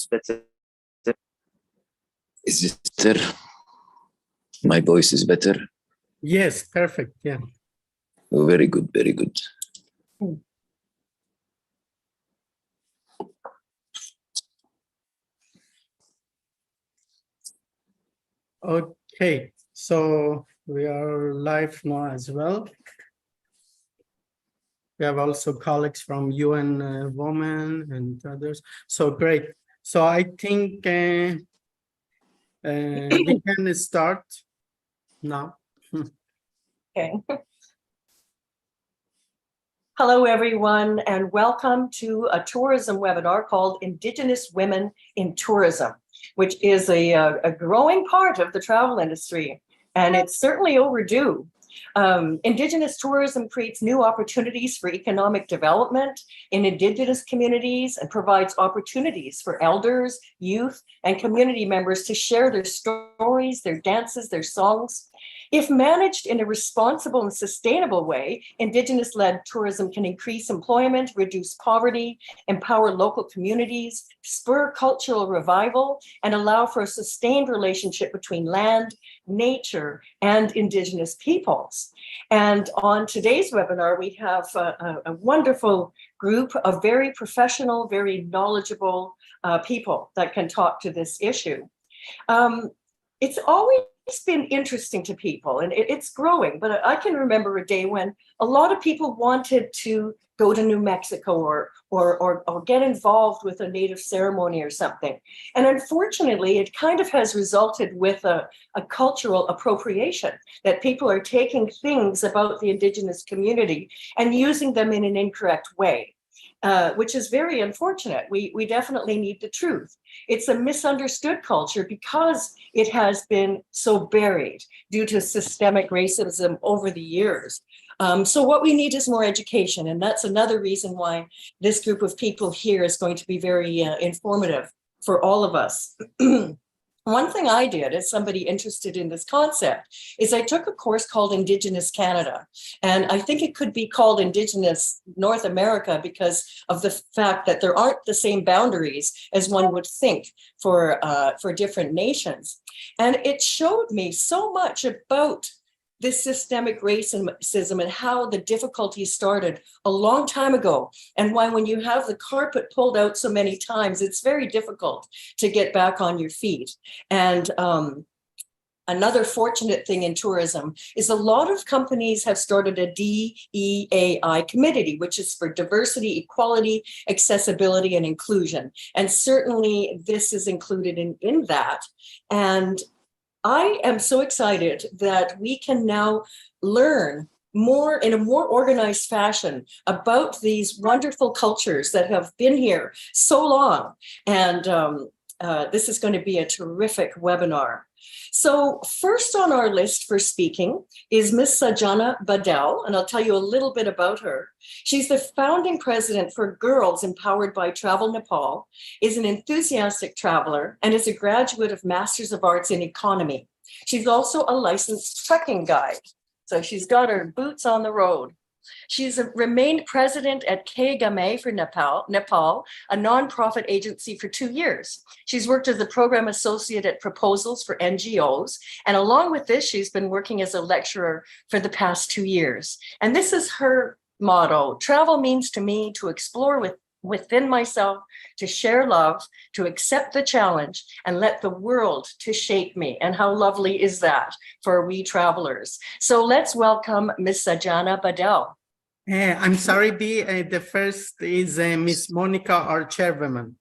better. Is this better? My voice is better? Yes, perfect. Yeah. Oh, very good, very good. Okay, so we are live now as well. We have also colleagues from UN Women and others. So great. So I think we can start now. Okay. Hello, everyone, and welcome to a tourism webinar called Indigenous Women in Tourism, which is a growing part of the travel industry, and it's certainly overdue. Indigenous tourism creates new opportunities for economic development in Indigenous communities and provides opportunities for elders, youth, and community members to share their stories, their dances, their songs. If managed in a responsible and sustainable way, Indigenous-led tourism can increase employment, reduce poverty, empower local communities, spur cultural revival, and allow for a sustained relationship between land, nature, and Indigenous peoples. And on today's webinar, we have a wonderful group of very professional, very knowledgeable people that can talk to this issue. It's always been interesting to people, and it's growing, but I can remember a day when a lot of people wanted to go to New Mexico or get involved with a native ceremony or something. And unfortunately, it kind of has resulted with a cultural appropriation, that people are taking things about the Indigenous community and using them in an incorrect way. Which is very unfortunate. We definitely need the truth. It's a misunderstood culture because it has been so buried due to systemic racism over the years. So what we need is more education, and that's another reason why this group of people here is going to be very informative for all of us. One thing I did as somebody interested in this concept is I took a course called Indigenous Canada, and I think it could be called Indigenous North America because of the fact that there aren't the same boundaries as one would think for different nations. And it showed me so much about this systemic racism and how the difficulties started a long time ago, and why when you have the carpet pulled out so many times, it's very difficult to get back on your feet. And another fortunate thing in tourism is a lot of companies have started a DEAI committee, which is for diversity, equality, accessibility, and inclusion. And certainly this is included in that. And I am so excited that we can now learn more in a more organized fashion about these wonderful cultures that have been here so long. And this is going to be a terrific webinar. So first on our list for speaking is Ms. Sajana Badal, and I'll tell you a little bit about her. She's the founding president for Girls Empowered by Travel Nepal, is an enthusiastic traveler, and is a graduate of Masters of Arts in Economy. She's also a licensed trekking guide, so she's got her boots on the road. She's remained president at Kagame for Nepal, a nonprofit agency, for 2 years. She's worked as a program associate at Proposals for NGOs. And along with this, she's been working as a lecturer for the past 2 years. And this is her motto: travel means to me to explore within myself, to share love, to accept the challenge, and let the world to shape me. And how lovely is that for we travelers? So let's welcome Ms. Sajana Badal. I'm sorry, B. The first is Miss Monica, our chairwoman.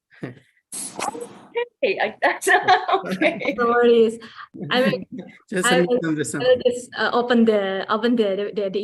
Hey, that's okay. No worries. I mean, Just I a will misunderstanding. just open the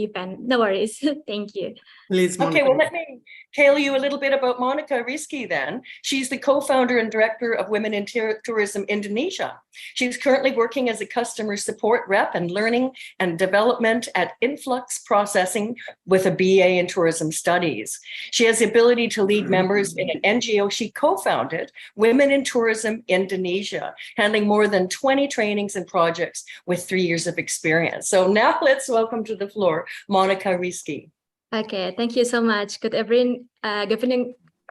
event. No worries. Thank you. Please, Monica. Okay, well, let me tell you a little bit about Monica Rizky then. She's the co-founder and director of Women in Tourism Indonesia. She's currently working as a customer support rep and learning and development at Influx Processing with a BA in Tourism Studies. She has the ability to lead members in an NGO she co-founded, Women in Tourism Indonesia, handling more than 20 trainings and projects with 3 years of experience. So now let's welcome to the floor, Monica Rizky. Okay, thank you so much. Good evening,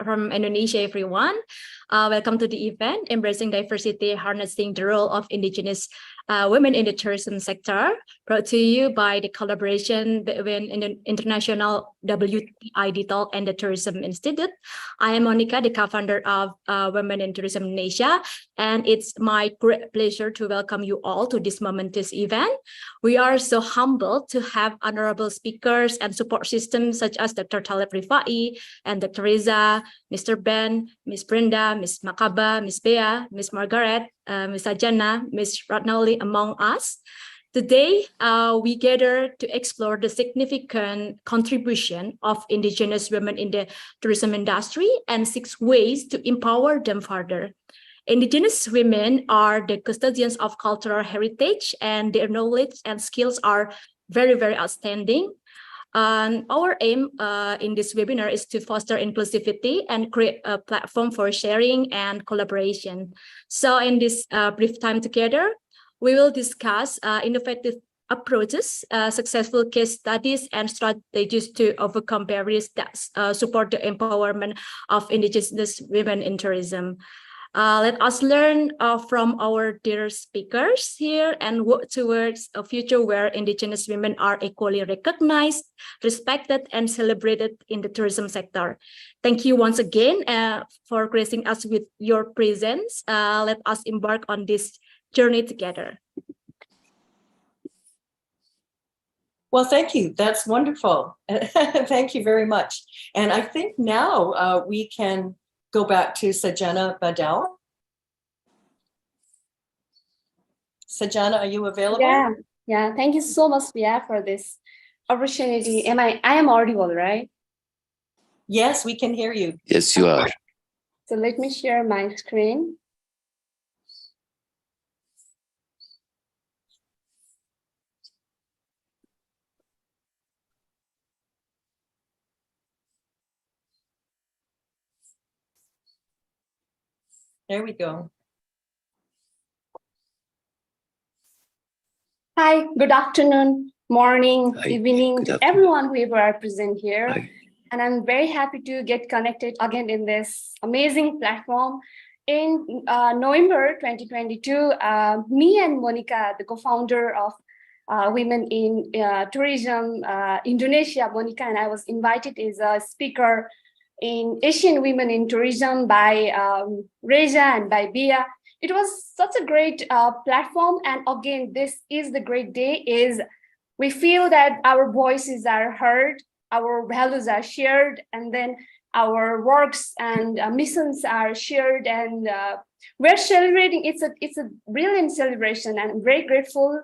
from Indonesia, everyone. Welcome to the event, Embracing Diversity, Harnessing the Role of Indigenous Women in the Tourism Sector, brought to you by the collaboration between International WTIDtalk and the Tourism Institute. I am Monica, the co-founder of Women in Tourism in Asia, and it's my great pleasure to welcome you all to this momentous event. We are so humbled to have honorable speakers and support systems such as Dr. Talib Rifai and Dr. Reza, Mr. Ben, Ms. Brenda, Ms. Makaba, Ms. Bea, Ms. Margaret, Ms. Ajana, Ms. Ratnauli among us. Today, we gather to explore the significant contribution of Indigenous women in the tourism industry and 6 ways to empower them further. Indigenous women are the custodians of cultural heritage, and their knowledge and skills are very, very outstanding. Our aim in this webinar is to foster inclusivity and create a platform for sharing and collaboration. So in this brief time together, we will discuss innovative approaches, successful case studies, and strategies to overcome barriers that support the empowerment of Indigenous women in tourism. Let us learn from our dear speakers here and work towards a future where Indigenous women are equally recognized, respected, and celebrated in the tourism sector. Thank you once again for gracing us with your presence. Let us embark on this journey together. Well, thank you. That's wonderful. Thank you very much. And I think now we can go back to Sajana Badal. Sajana, are you available? Yeah. Thank you so much, Pia, for this opportunity. I am audible, right? Yes, we can hear you. Yes, you are. So let me share my screen. There we go. Hi, good afternoon, morning, Hi, evening good to afternoon. everyone whoever are present here. Hi. And I'm very happy to get connected again in this amazing platform. In November 2022, me and Monica, the co-founder of Women in Tourism Indonesia, Monica and I was invited as a speaker in Asian Women in Tourism by Reza and by Bea. It was such a great platform. And again, this is the great day is we feel that our voices are heard, our values are shared, and then our works and missions are shared, and we're celebrating. It's a brilliant celebration, and I'm very grateful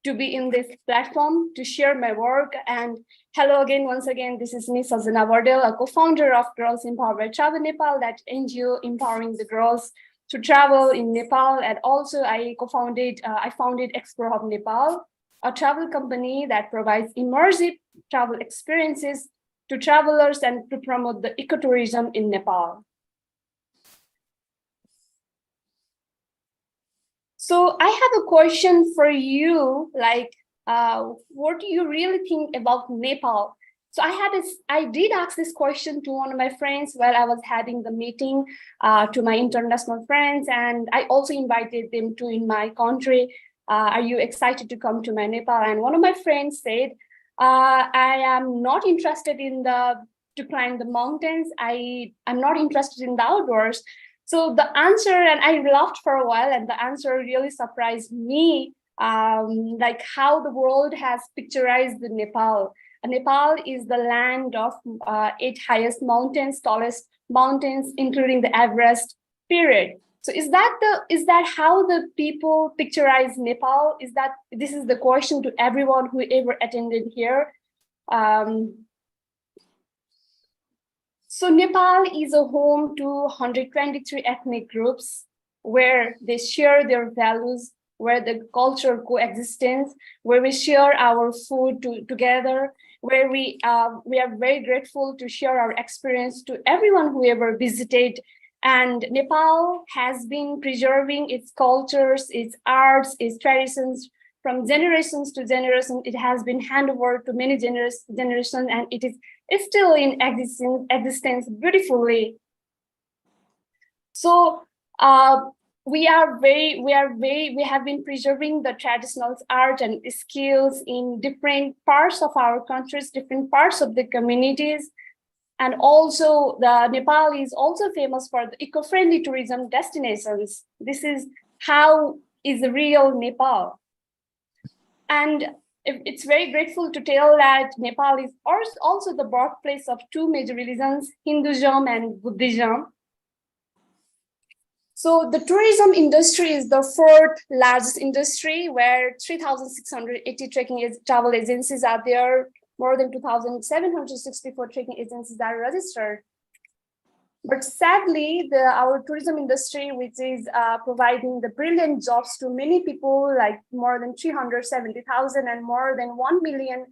to be in this platform to share my work. And hello again, once again, this is me, Sajana Badal, a co-founder of Girls Empowered by Travel Nepal, that NGO empowering the girls to travel in Nepal. And also I founded Explore Hub Nepal, a travel company that provides immersive travel experiences to travelers and to promote the ecotourism in Nepal. So I have a question for you, like, what do you really think about Nepal? So I did ask this question to one of my friends while I was having the meeting to my international friends, and I also invited them to in my country. Are you excited to come to my Nepal? And one of my friends said, I am not interested in to climb the mountains. I'm not interested in the outdoors. So the answer, and I laughed for a while, and the answer really surprised me, like how the world has picturized the Nepal. Nepal is the land of 8 highest mountains, tallest mountains, including the Everest period. So is that how the people picturize Nepal? This is the question to everyone who ever attended here. So Nepal is a home to 123 ethnic groups where they share their values, where the culture coexistence, where we share our food together, where we are very grateful to share our experience to everyone who ever visited. And Nepal has been preserving its cultures, its arts, its traditions from generations to generations. It has been handed over to many generations, and it is still in existence beautifully. So we have been preserving the traditional art and skills in different parts of our countries, different parts of the communities. And also the Nepal is also famous for the eco-friendly tourism destinations. This is how is the real Nepal. And it's very grateful to tell that Nepal is also the birthplace of two major religions, Hinduism and Buddhism. So the tourism industry is the fourth largest industry, where 3,680 travel agencies are there. More than 2,764 trekking agencies are registered. But sadly, our tourism industry, which is providing the brilliant jobs to many people, like more than 370,000 and more than 1 million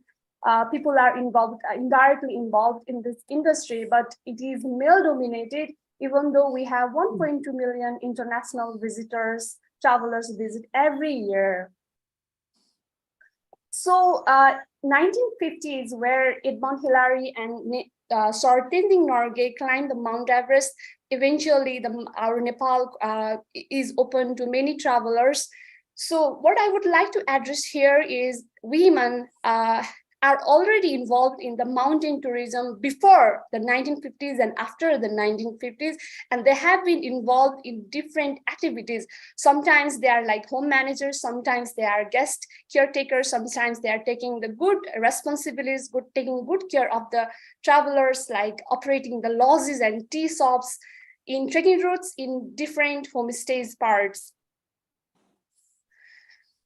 people are indirectly involved in this industry, but it is male-dominated, even though we have 1.2 million international travelers visit every year. So 1950s, where Edmund Hillary and Sir Tenzing Norgay climbed the Mount Everest. Eventually, our Nepal is open to many travelers. So what I would like to address here is women are already involved in the mountain tourism before the 1950s and after the 1950s, and they have been involved in different activities. Sometimes they are like home managers, sometimes they are guest caretakers, sometimes they are taking the good responsibilities, taking good care of the travelers, like operating the lodges and tea shops in trekking routes in different homestays parts.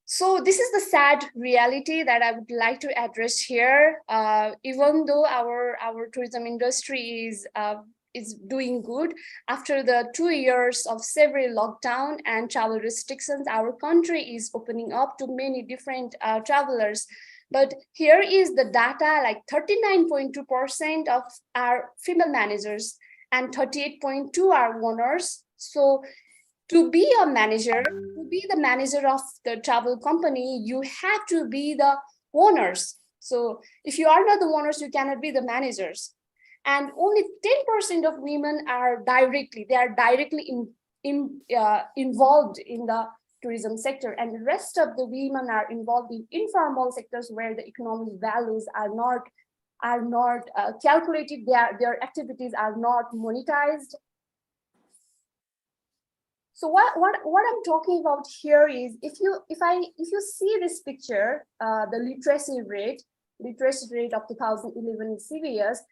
So this is the sad reality that I would like to address here. Even though our tourism industry is doing good, after the 2 years of severe lockdown and travel restrictions, our country is opening up to many different travelers. But here is the data, like 39.2% of our female managers and 38.2% are owners. So to be a manager, to be the manager of the travel company, you have to be the owners. So if you are not the owners, you cannot be the managers. And only 10% of women are directly involved in the tourism sector, and the rest of the women are involved in informal sectors where the economic values are not calculated. Their activities are not monetized. So what I'm talking about here is, if you see this picture, the literacy rate of 2011 in CBS,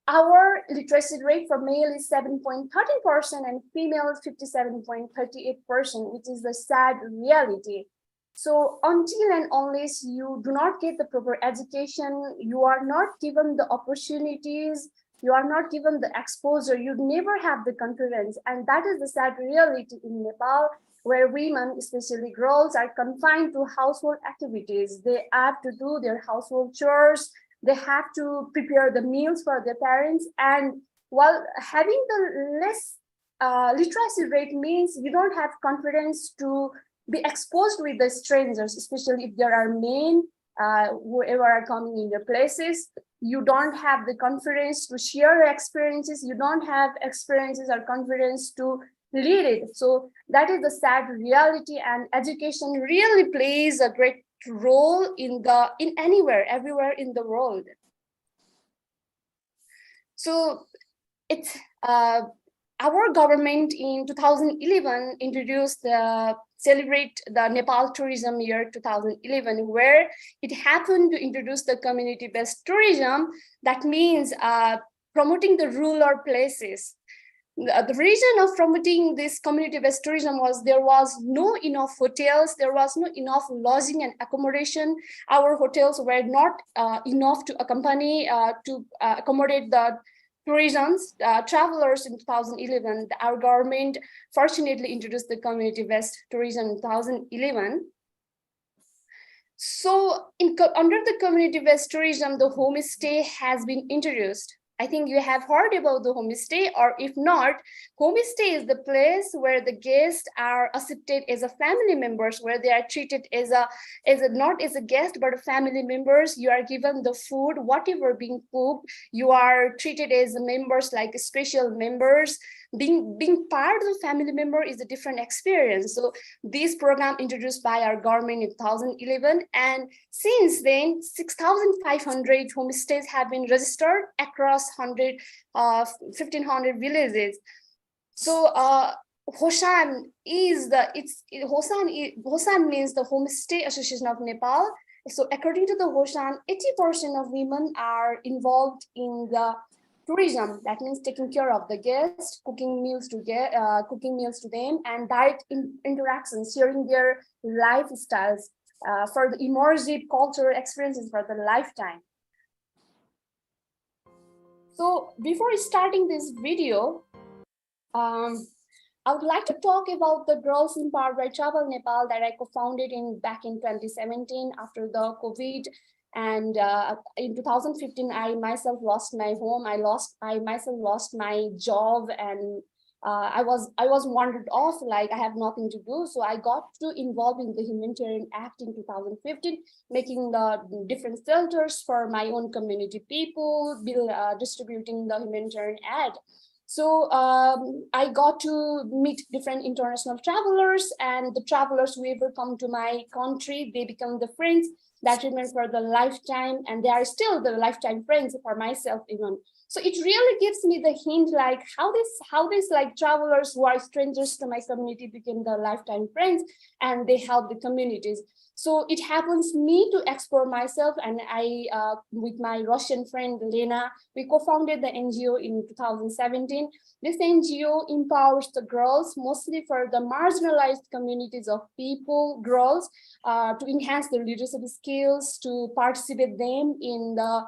our literacy rate for male is 7.13% and female 57.38%, which is the sad reality. So until and unless you do not get the proper education, you are not given the opportunities, you are not given the exposure, you never have the confidence. And that is the sad reality in Nepal, where women, especially girls, are confined to household activities. They have to do their household chores, they have to prepare the meals for their parents. And while having the less literacy rate means you don't have confidence to be exposed with the strangers, especially if there are men, whoever are coming in your places. You don't have the confidence to share your experiences. You don't have experiences or confidence to lead it. So that is the sad reality, and education really plays a great role everywhere in the world. So it's our government in 2011 introduced celebrate the Nepal Tourism Year 2011, where it happened to introduce the community-based tourism. That means promoting the rural places. The reason of promoting this community-based tourism was there was no enough hotels, there was no enough lodging and accommodation. Our hotels were not enough to accommodate the travelers in 2011. Our government fortunately introduced the community-based tourism in 2011. So under the community-based tourism, the homestay has been introduced. I think you have heard about the homestay, or if not, homestay is the place where the guests are accepted as a family members, where they are treated as a not as a guest, but a family members. You are given the food, whatever being cooked. You are treated as members, like special members. Being part of the family member is a different experience. So this program introduced by our government in 2011, and since then 6,500 homestays have been registered across 1,500 villages. So Hosan is Hosan means the Homestay Association of Nepal. So according to the Hosan, 80% of women are involved in the tourism. That means taking care of the guests, cooking meals to them, and direct interactions, sharing their lifestyles for the immersive cultural experiences for the lifetime. So before starting this video, I would like to talk about the Girls Empowered by Travel Nepal that I co-founded back in 2017 after the COVID. And in 2015, I myself lost my home. I myself lost my job, and I was wandered off, like I have nothing to do. So I got to involve in the humanitarian act in 2015, making the different shelters for my own community people, distributing the humanitarian aid. So I got to meet different international travelers, and the travelers who ever come to my country, they become the friends that remain for the lifetime, and they are still the lifetime friends for myself even. So it really gives me the hint, like how this like travelers who are strangers to my community became the lifetime friends, and they help the communities. So it happens me to explore myself, and I, with my Russian friend Lena, we co-founded the NGO in 2017. This NGO empowers the girls, mostly for the marginalized communities of people, girls, to enhance their leadership skills, to participate them in the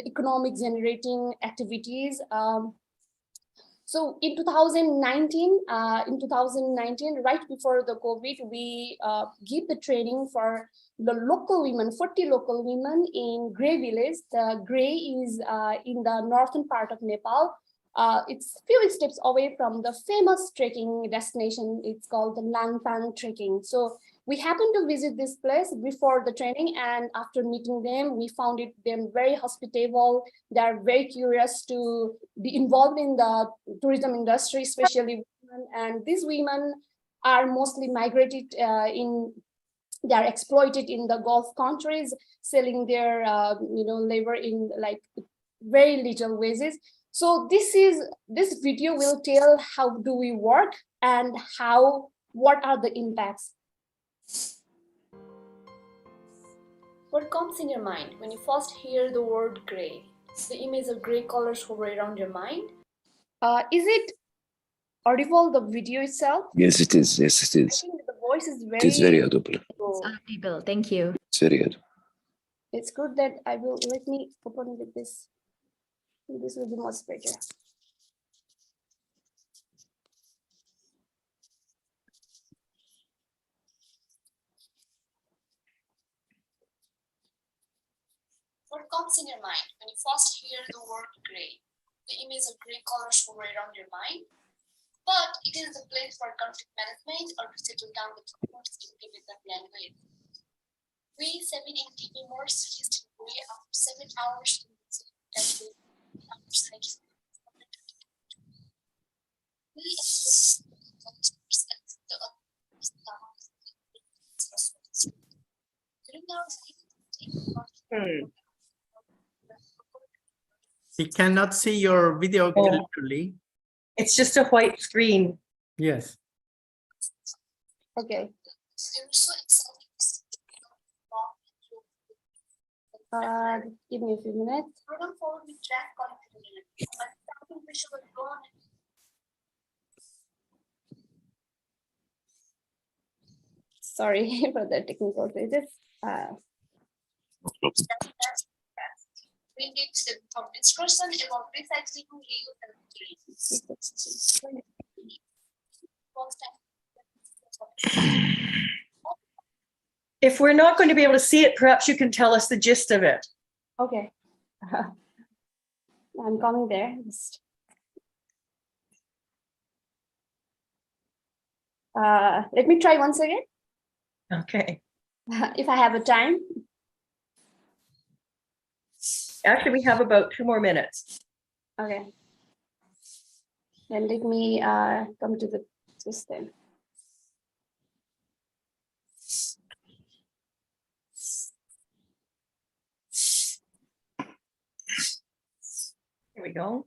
economic generating activities. So in 2019, right before the COVID, we give the training for the local women, 40 local women in Grey village. The Grey is in the northern part of Nepal. It's few steps away from the famous trekking destination. It's called the Nangpang trekking. So we happened to visit this place before the training, and after meeting them, we found them very hospitable. They are very curious to be involved in the tourism industry, especially women. And these women are mostly migrated they are exploited in the Gulf countries, selling their labor in like very little wages. So this video will tell how do we work and what are the impacts. What comes in your mind when you first hear the word gray? The image of gray colors hover around your mind. Is it audible, the video itself? Yes, it is. Yes, it is. I think the voice is It is very audible. Audible. Thank you. It's very good. It's good that let me open with this. This will be much better. What comes in your mind when you first hear the word gray? The image of gray colors hover around your mind. But it is a place for conflict management or to settle down with supports to give it that language. We 17 team members reached Gray after 7 hours in the We cannot see your video clearly. It's just a white screen. Yes. Okay. Give me a few minutes. Sorry for the technical stages. We did some discussion about recycling, reuse, and If we're not going to be able to see it, perhaps you can tell us the gist of it. Okay. I'm coming there. Let me try once again. Okay. If I have a time. Actually, we have about 2 more minutes. Okay. Then let me come to the system. Here we go.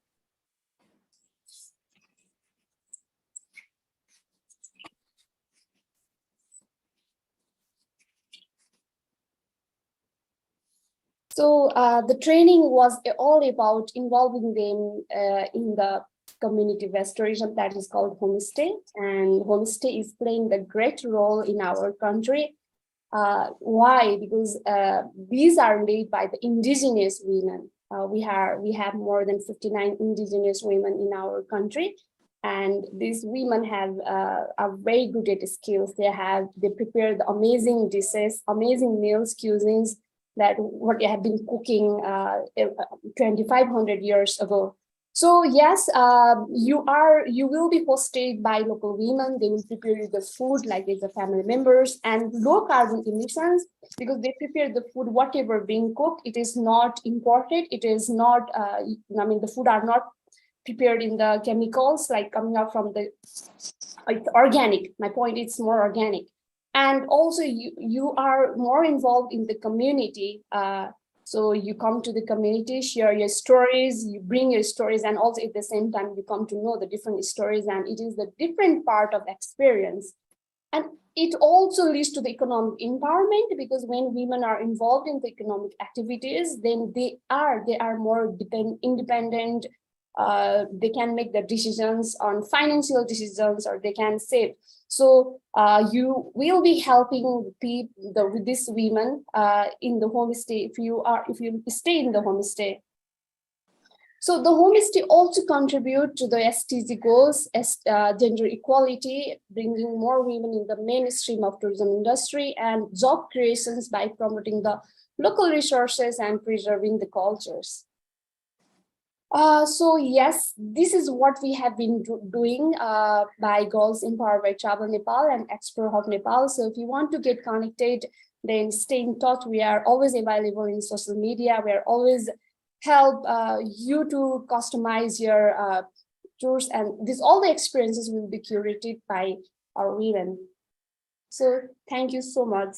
So the training was all about involving them in the community-based tourism that is called homestay, and homestay is playing a great role in our country. Why? Because these are led by the indigenous women. We have more than 59 indigenous women in our country, and these women have are very good at skills. They prepare the amazing dishes, amazing meals, cuisines that what they have been cooking 2,500 years ago. So yes, you will be hosted by local women. They will prepare you the food like it's a family members, and low carbon emissions because they prepare the food whatever being cooked. It is not imported. It is not. I mean, the food are not prepared in the chemicals like coming out from the. It's organic. My point is more organic, and also you are more involved in the community. So you come to the community, share your stories, you bring your stories, and also at the same time, you come to know the different stories, and it is the different part of the experience. And it also leads to the economic empowerment because when women are involved in the economic activities, then they are more independent. They can make the decisions on financial decisions, or they can save. So you will be helping with these women in the homestay if you stay in the homestay. So the homestay also contribute to the SDG goals, gender equality, bringing more women in the mainstream of tourism industry, and job creations by promoting the local resources and preserving the cultures. So yes, this is what we have been doing by Girls Empowered by Travel Nepal and Explore Hub Nepal. So if you want to get connected, then stay in touch. We are always available in social media. We are always help you to customize your tours, and all the experiences will be curated by our women. So thank you so much.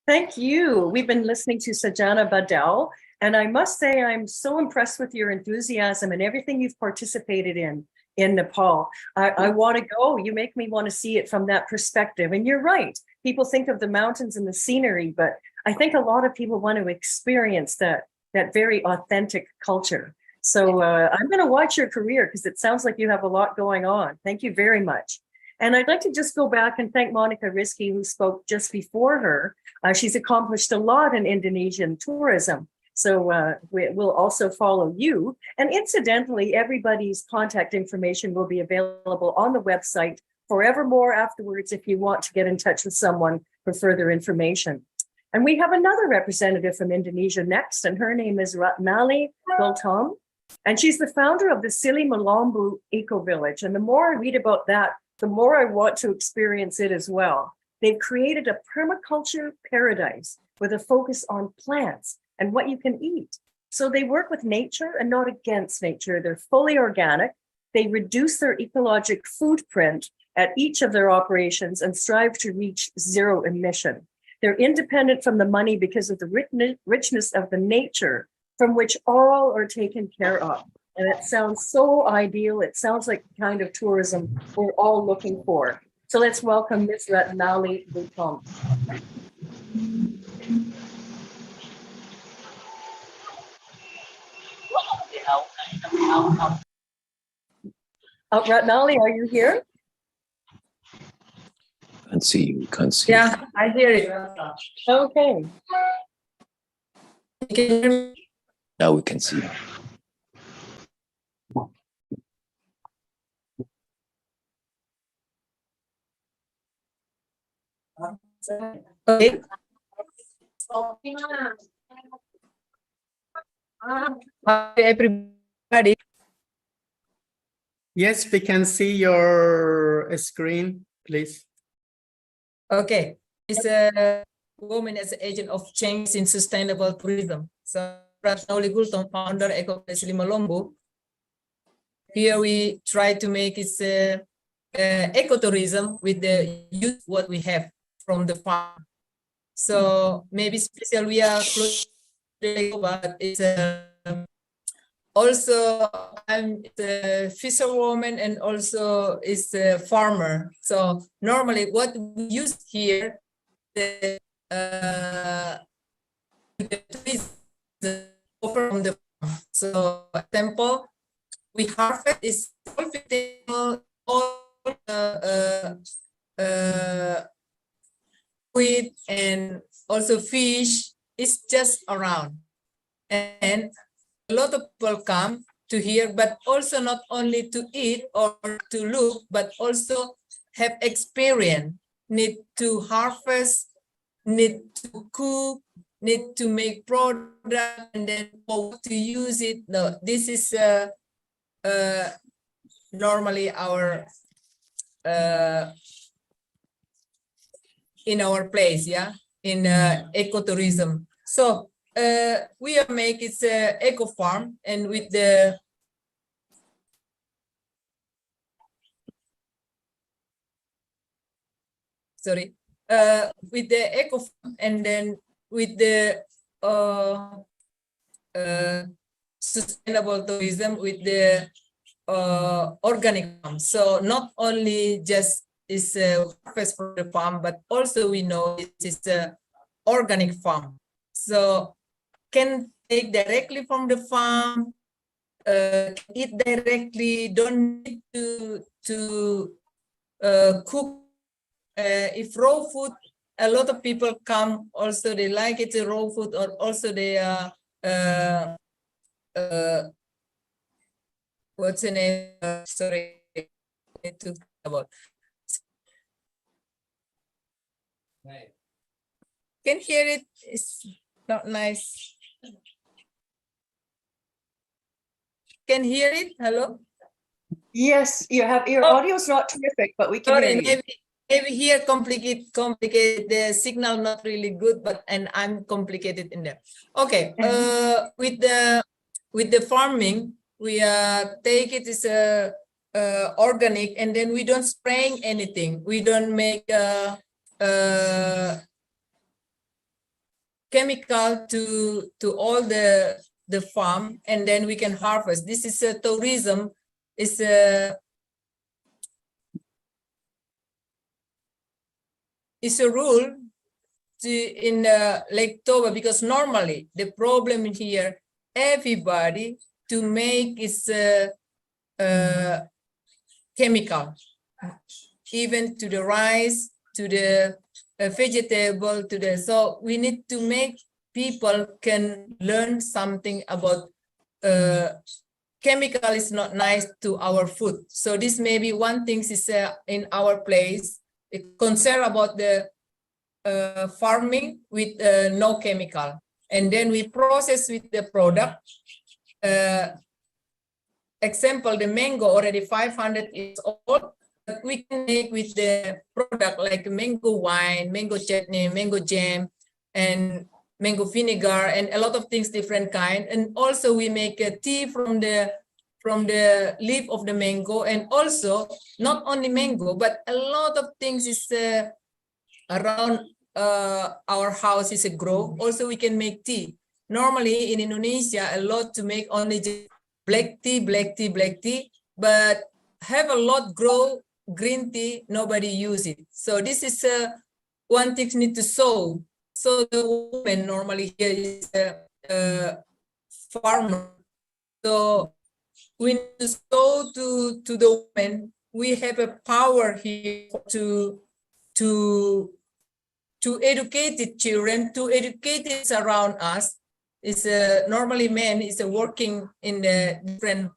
Thank you. We've been listening to Sajana Badal, and I must say I'm so impressed with your enthusiasm and everything you've participated in Nepal. I want to go. You make me want to see it from that perspective. And you're right. People think of the mountains and the scenery, but I think a lot of people want to experience that very authentic culture. So I'm going to watch your career because it sounds like you have a lot going on. Thank you very much. And I'd like to just go back and thank Monica Risky, who spoke just before her. She's accomplished a lot in Indonesian tourism. So we'll also follow you. And incidentally, everybody's contact information will be available on the website forevermore afterwards if you want to get in touch with someone for further information. And we have another representative from Indonesia next, and her name is Ratnali Gultom. And she's the founder of the Sili Malambu Eco Village. And the more I read about that, the more I want to experience it as well. They've created a permaculture paradise with a focus on plants and what you can eat. So they work with nature and not against nature. They're fully organic. They reduce their ecologic footprint at each of their operations and strive to reach zero emission. They're independent from the money because of the richness of the nature from which all are taken care of. And it sounds so ideal. It sounds like the kind of tourism we're all looking for. So let's welcome Ms. Ratnali Gultom. Ratnali, are you here? Can't see you. Can't see. Yeah, I hear it. Okay. You can hear me? Now we can see you. Okay. Hi, everybody. Yes, we can see your screen, please. Okay, it's a woman as an agent of change in sustainable tourism. So, Ratnauli Gultom, founder Eco-Place Malombo. Here we try to make it ecotourism with the use what we have from the farm. So maybe special we are close to the but it's also I'm a fisherwoman and also is a farmer. So normally what we use here the trees over from the farm. So example, we harvest is all wheat and also fish is just around, and a lot of people come to here, but also not only to eat or to look, but also have experience, need to harvest, need to cook, need to make product, and then to use it. No, this is normally our in our place, yeah, in ecotourism. So we are make it eco farm, and with the with the eco farm, and then with the sustainable tourism with the organic farm. So not only just is harvest from the farm, but also we know it is a organic farm. So can take directly from the farm, eat directly, don't need to cook. If raw food, a lot of people come also, they like it raw food, or also they what's the name? Sorry, to about. Can hear it. It's not nice. Can hear it. Hello. Yes, you have your audio is not terrific, but we can hear you. Maybe here complicated. The signal not really good, but and I'm complicated in there. Okay. With the farming, we take it as a organic, and then we don't spraying anything. We don't make chemical to all the farm, and then we can harvest. This is a tourism. Is a rule in Lake Toba, because normally the problem here, everybody to make is chemical, even to the rice, to the vegetable, to the, so we need to make people can learn something about chemical is not nice to our food. So this may be one thing is in our place, concern about the farming with no chemical, and then we process with the product. Example, the mango already 500 years old, but we can make with the product like mango wine, mango chutney, mango jam, and mango vinegar, and a lot of things, different kind. And also we make a tea from the leaf of the mango, and also not only mango, but a lot of things is around our house is a grow. Also we can make tea. Normally in Indonesia, a lot to make only just black tea, but have a lot grow green tea, nobody use it. So this is one thing need to solve. So the woman normally here is a farmer. So we need to show to the women we have a power here to educate the children, to educate it around us. Is normally men is working in the different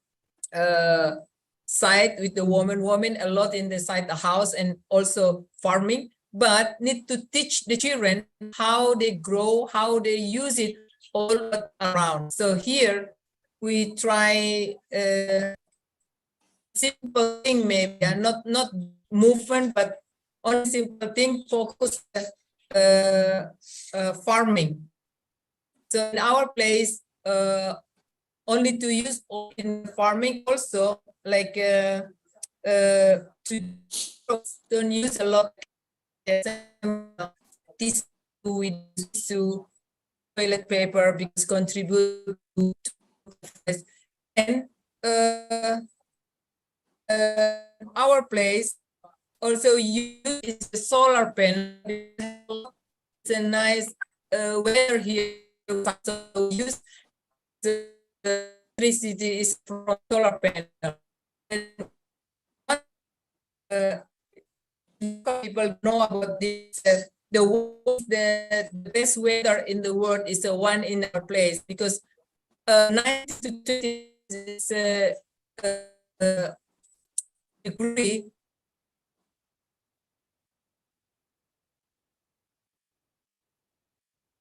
side with the woman a lot in the side the house and also farming, but need to teach the children how they grow, how they use it all around. So here we try simple thing, maybe not movement, but on simple thing, focus farming. So in our place, only to use in farming also, like to don't use a lot this with to toilet paper because contribute to and our place also use the solar panel. It's a nice weather here, so use the electricity is from solar panel. And people know about this. The best weather in the world is the one in our place because 90 to 20 is degree.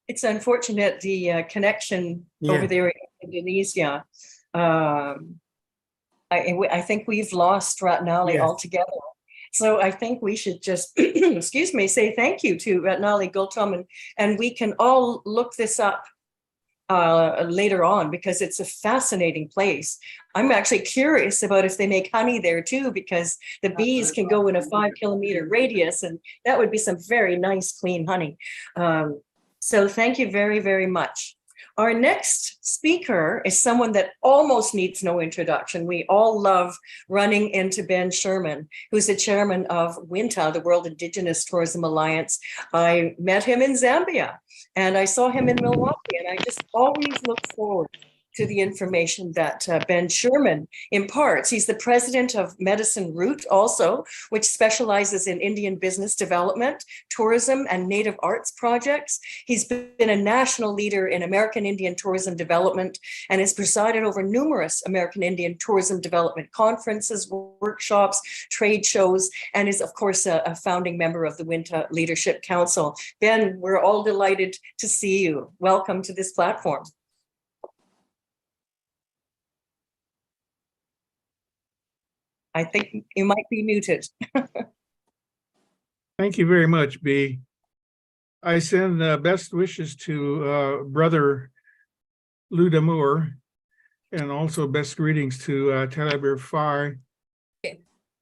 It's unfortunate the connection over there in Indonesia. I think we've lost Ratnali altogether. So I think we should just, excuse me, say thank you to Ratnali Gultom, and we can all look this up later on because it's a fascinating place. I'm actually curious about if they make honey there too, because the bees can go in a 5-kilometer radius, and that would be some very nice, clean honey. So thank you very, very much. Our next speaker is someone that almost needs no introduction. We all love running into Ben Sherman, who's the chairman of WINTA, the World Indigenous Tourism Alliance. I met him in Zambia and I saw him in Milwaukee, and I just always look forward to the information that Ben Sherman imparts. He's the president of Medicine Route also, which specializes in Indian business development, tourism, and native arts projects. He's been a national leader in American Indian tourism development and has presided over numerous American Indian tourism development conferences, workshops, trade shows, and is, of course, a founding member of the WINTA Leadership Council. Ben, we're all delighted to see you. Welcome to this platform. I think you might be muted. Thank you very much, B. I send best wishes to Brother Luda Moore, and also best greetings to Talibir Fai,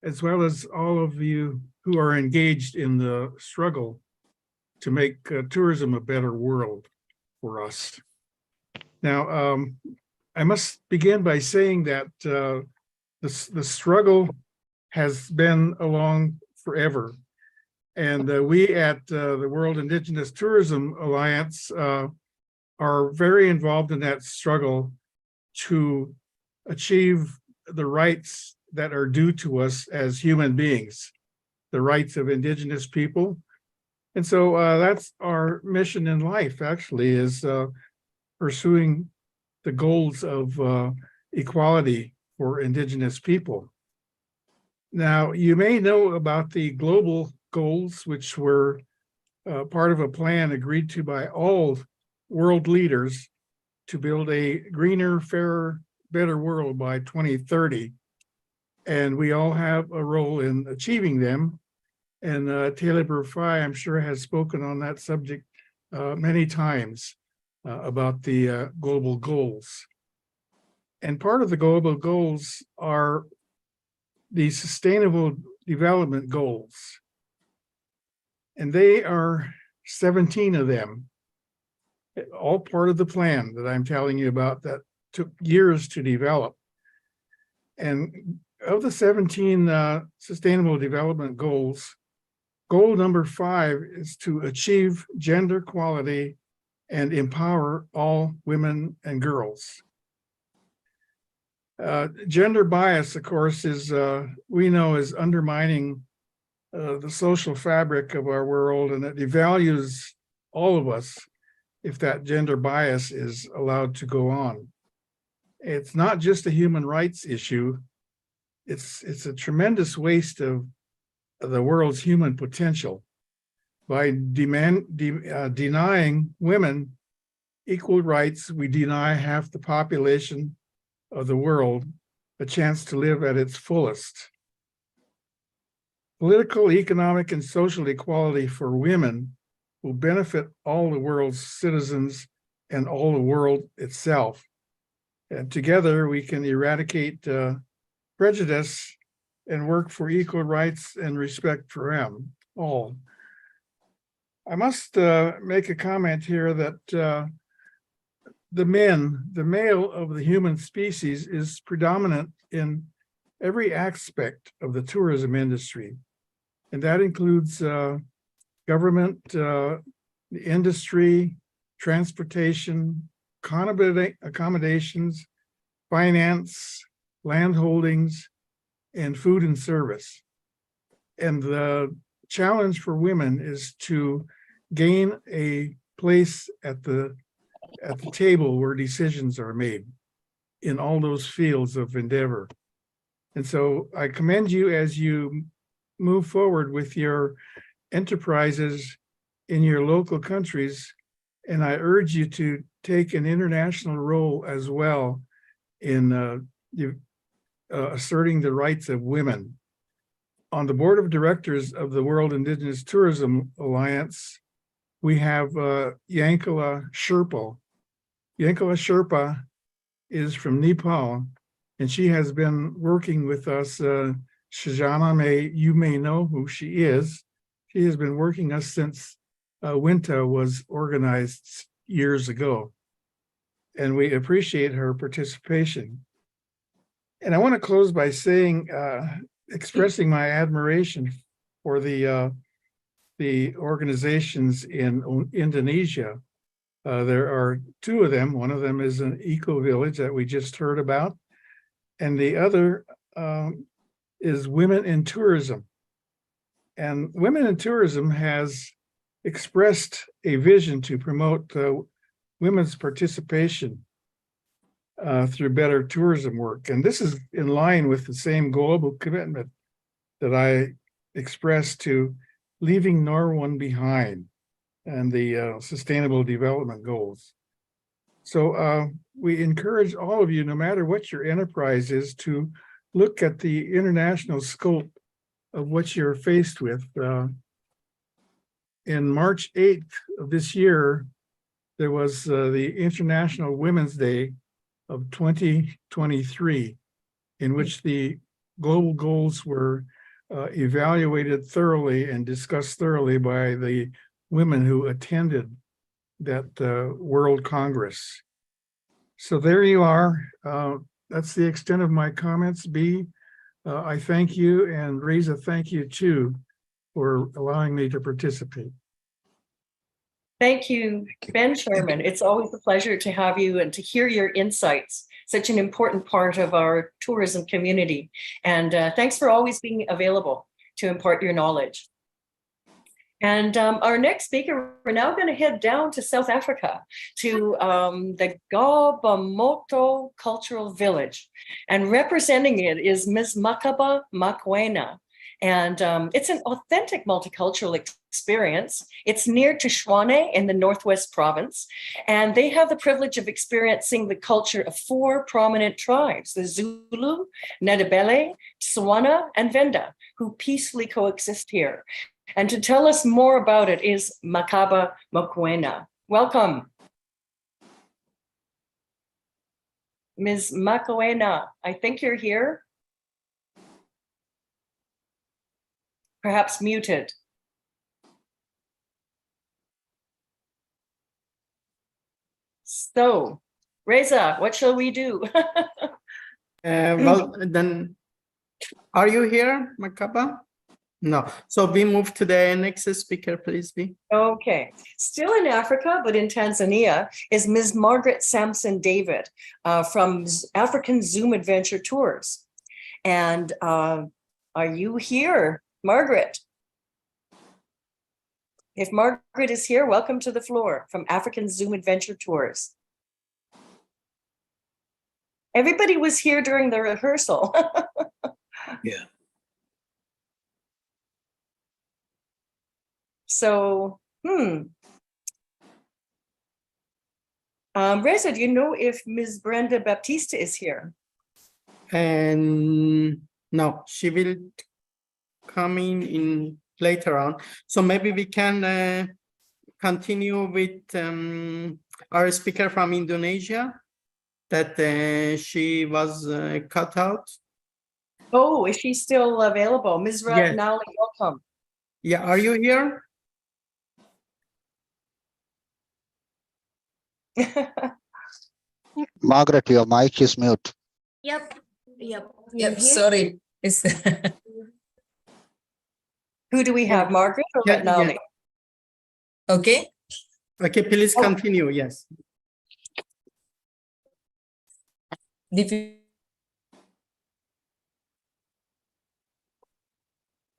as well as all of you who are engaged in the struggle to make tourism a better world for us. Now, I must begin by saying that the struggle has been along forever. And we at the World Indigenous Tourism Alliance are very involved in that struggle to achieve the rights that are due to us as human beings, the rights of Indigenous people. And so that's our mission in life, actually, is pursuing the goals of equality for Indigenous people. Now, you may know about the global goals, which were part of a plan agreed to by all world leaders to build a greener, fairer, better world by 2030. And we all have a role in achieving them. And Talibir Fai, I'm sure, has spoken on that subject many times about the global goals. And part of the global goals are the Sustainable Development Goals. And they are 17 of them, all part of the plan that I'm telling you about that took years to develop. And of the 17 Sustainable Development Goals, goal number 5 is to achieve gender equality and empower all women and girls. Gender bias, of course, is we know is undermining the social fabric of our world, and it devalues all of us if that gender bias is allowed to go on. It's not just a human rights issue. It's a tremendous waste of the world's human potential by denying women equal rights, we deny half the population of the world a chance to live at its fullest. Political, economic, and social equality for women will benefit all the world's citizens and all the world itself. And together we can eradicate prejudice and work for equal rights and respect for them all. I must make a comment here that the male of the human species is predominant in every aspect of the tourism industry. And that includes government, the industry, transportation, accommodations, finance, land holdings, and food and service. And the challenge for women is to gain a place at the table where decisions are made in all those fields of endeavor. And so I commend you as you move forward with your enterprises in your local countries, and I urge you to take an international role as well in asserting the rights of women. On the board of directors of the World Indigenous Tourism Alliance, we have Yankala Sherpa. Yankala Sherpa is from Nepal, and she has been working with us. Shajana, you may know who she is. She has been working us since WINTA was organized years ago, and we appreciate her participation. And I want to close by saying, expressing my admiration for the organizations in Indonesia. There are two of them. One of them is an eco-village that we just heard about, and the other is Women in Tourism. And Women in Tourism has expressed a vision to promote women's participation through better tourism work. And this is in line with the same global commitment that I expressed to leaving no one behind and the Sustainable Development Goals. So we encourage all of you, no matter what your enterprise is, to look at the international scope of what you're faced with. In March 8th of this year, there was the International Women's Day of 2023, in which the global goals were evaluated thoroughly and discussed thoroughly by the women who attended that World Congress. So there you are. That's the extent of my comments. B, I thank you, and Reza, thank you too for allowing me to participate. Thank you, Ben Sherman. It's always a pleasure to have you and to hear your insights, such an important part of our tourism community. And thanks for always being available to impart your knowledge. And our next speaker, we're now going to head down to South Africa, to the Gabamoto Cultural Village. And representing it is Ms. Makaba Mokoena. And it's an authentic multicultural experience. It's near to Tshwane in the Northwest Province. And they have the privilege of experiencing the culture of 4 prominent tribes, the Zulu, Ndebele, Tswana, and Venda, who peacefully coexist here. And to tell us more about it is Makaba Mokoena. Welcome. Ms. Mokoena, I think you're here. Perhaps muted. So, Reza, what shall we do? Well, then, are you here, Makaba? No. So we move to the next speaker, please, B. Okay. Still in Africa, but in Tanzania, is Ms. Margaret Sampson David from African Zoom Adventure Tours. And are you here, Margaret? If Margaret is here, welcome to the floor from African Zoom Adventure Tours. Everybody was here during the rehearsal. Yeah. So, Reza, do you know if Ms. Brenda Baptista is here? And no, she will come in later on. So maybe we can continue with our speaker from Indonesia that she was cut out. Oh, is she still available? Ms. Yes. Ratnali, welcome. Yeah, are you here? Margaret, your mic is mute. Yep. Yep. Yep, sorry. It's Who do we have, Margaret or Yeah, Ratnali? okay. Okay, please continue. Yes.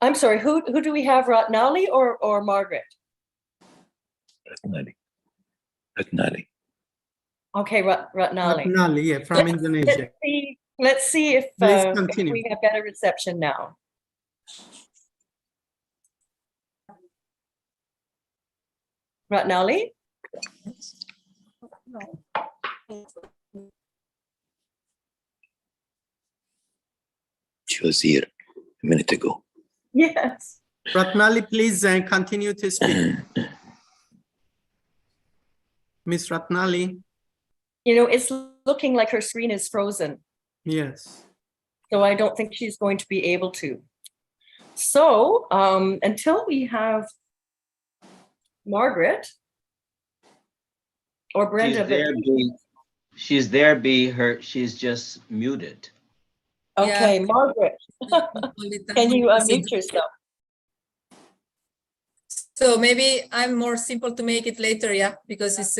I'm sorry, who do we have, Ratnali or Margaret? Ratnali. Okay, Ratnali. Ratnali, yeah, from Indonesia. Let's see if Please if continue. we have better reception now. Ratnali? She was here a minute ago. Yes. Ratnali, please continue to speak. Miss Ratnali. You know, it's looking like her screen is frozen, Yes. so I don't think she's going to be able to. So until we have Margaret or Brenda. She's there, she's just muted. Okay, Yeah. Margaret, can you unmute yourself? So maybe I'm more simple to make it later, yeah, because it's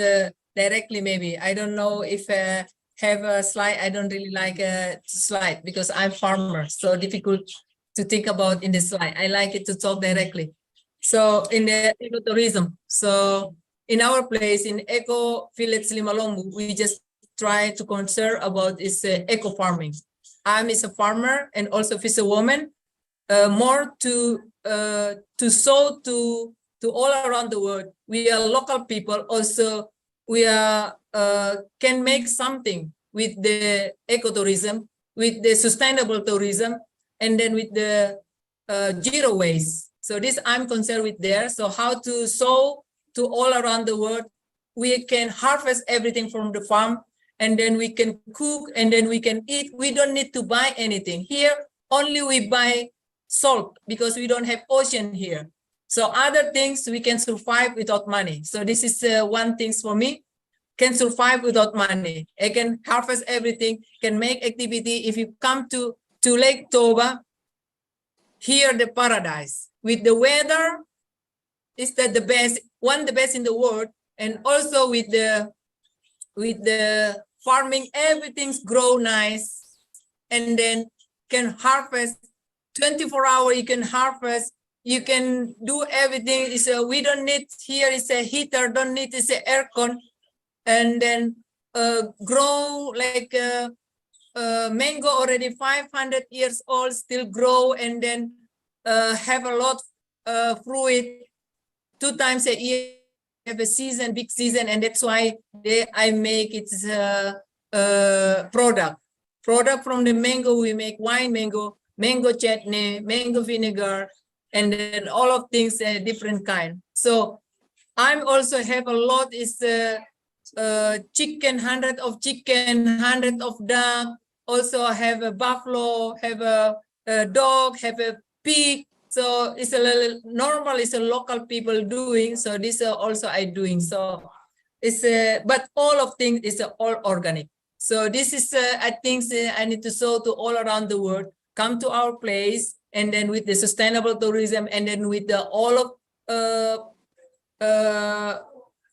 directly maybe. I don't know if have a slide. I don't really like a slide because I'm farmer, so difficult to think about in the slide. I like it to talk directly. So in the ecotourism, so in our place in Eco Village Limalombu, we just try to concern about is eco farming. I'm a farmer and also fisherwoman, more to show to all around the world. We are local people. Also, we are can make something with the ecotourism, with the sustainable tourism, and then with the zero waste. So this I'm concerned with there. So how to show to all around the world, we can harvest everything from the farm, and then we can cook, and then we can eat. We don't need to buy anything. Here, only we buy salt because we don't have ocean here. So other things we can survive without money. So this is one thing for me, can survive without money. I can harvest everything, can make activity. If you come to Lake Toba, here the paradise. With the weather, is that the best, the best in the world. And also with the farming, everything's grow nice. And then can harvest 24 hours, you can harvest, you can do everything. Is we don't need here is a heater, don't need is a aircon, and then grow like mango already 500 years old, still grow, and then have a lot fruit 2 times a year. Have a season, big season, and that's why I make it product from the mango. We make wine, mango chutney, mango vinegar, and then all of things different kind. So I'm also have a lot is chicken, 100 of chicken, 100 of duck. Also have a buffalo, have a dog, have a pig. So it's a little normal, it's a local people doing. So this also I doing. So it's but all of things is all organic. So this is I think I need to show to all around the world, come to our place, and then with the sustainable tourism, and then with the all of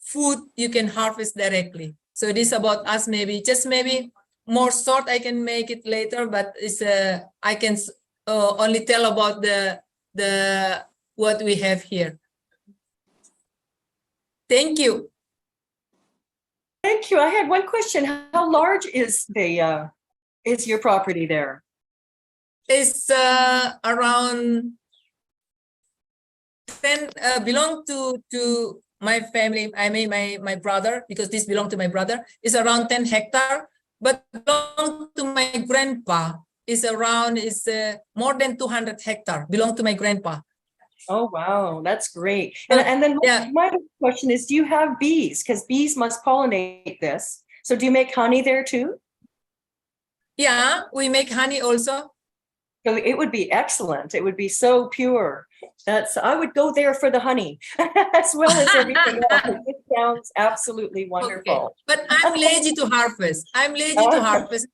food you can harvest directly. So this about us, maybe just maybe more short. I can make it later, but it's I can only tell about the what we have here. Thank you. Thank you. I had one question. How large is the is your property there? It's around 10 belong to my family, I mean my brother, because this belongs to my brother, is around 10 hectares, but belong to my grandpa is more than 200 hectares, belong to my grandpa. Oh, wow, that's great. So, And then yeah. my question is, do you have bees? Because bees must pollinate this. So do you make honey there too? Yeah, we make honey also. So it would be excellent. It would be so pure. I would go there for the honey as well as everything else. It sounds absolutely wonderful. Okay. But I'm lazy to harvest. I'm lazy to harvest.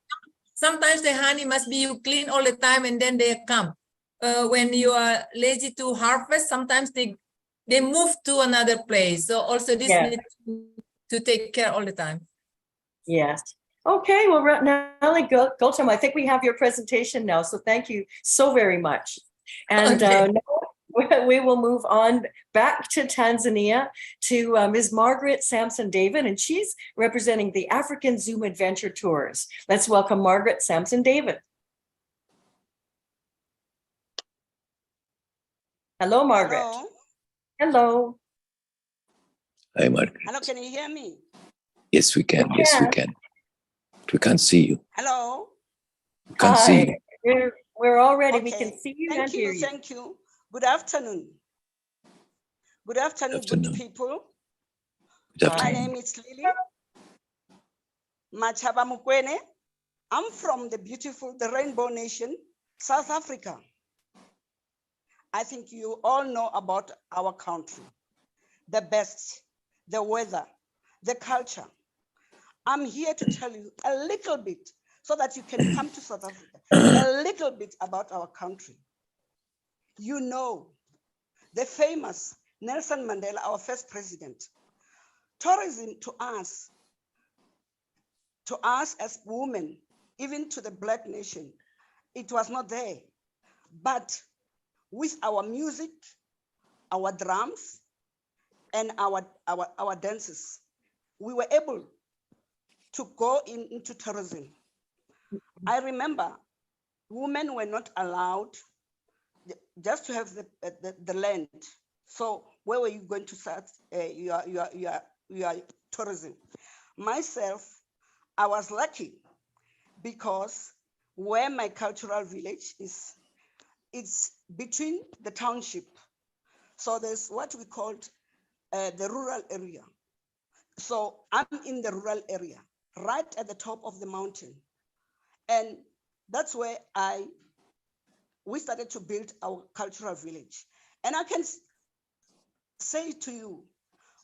Sometimes the honey must be you clean all the time and then they come. When you are lazy to harvest, sometimes they move to another place. So also this needs to take care all the time. Yes. Okay, well, Nali Gautam, I think we have your presentation now, so thank you so very much. And Okay. now we will move on back to Tanzania to Ms. Margaret Sampson-David, and she's representing the African Zoom Adventure Tours. Let's welcome Margaret Sampson-David. Hello, Margaret. Hello. Hello. Hi, Margaret. Hello, can you hear me? Yes, we can. We Yes, we can. can. We can't see you. Hello. We can't see Hi. you. We're all ready. Okay. We can see you and Thank hear you. you. Thank you. Good afternoon. Good afternoon, good Afternoon. people. Good My afternoon. name is Lily Machaba Mukwene. I'm from the beautiful, the Rainbow Nation, South Africa. I think you all know about our country, the best, the weather, the culture. I'm here to tell you a little bit so that you can come to South Africa, a little bit about our country. You know, the famous Nelson Mandela, our first president. Tourism to us as women, even to the Black nation, it was not there. But with our music, our drums, and our dances, we were able to go into tourism. I remember women were not allowed just to have the land. So where were you going to start your tourism? Myself, I was lucky because where my cultural village is, it's between the township. So there's what we called the rural area. So I'm in the rural area, right at the top of the mountain. And that's where we started to build our cultural village. And I can say to you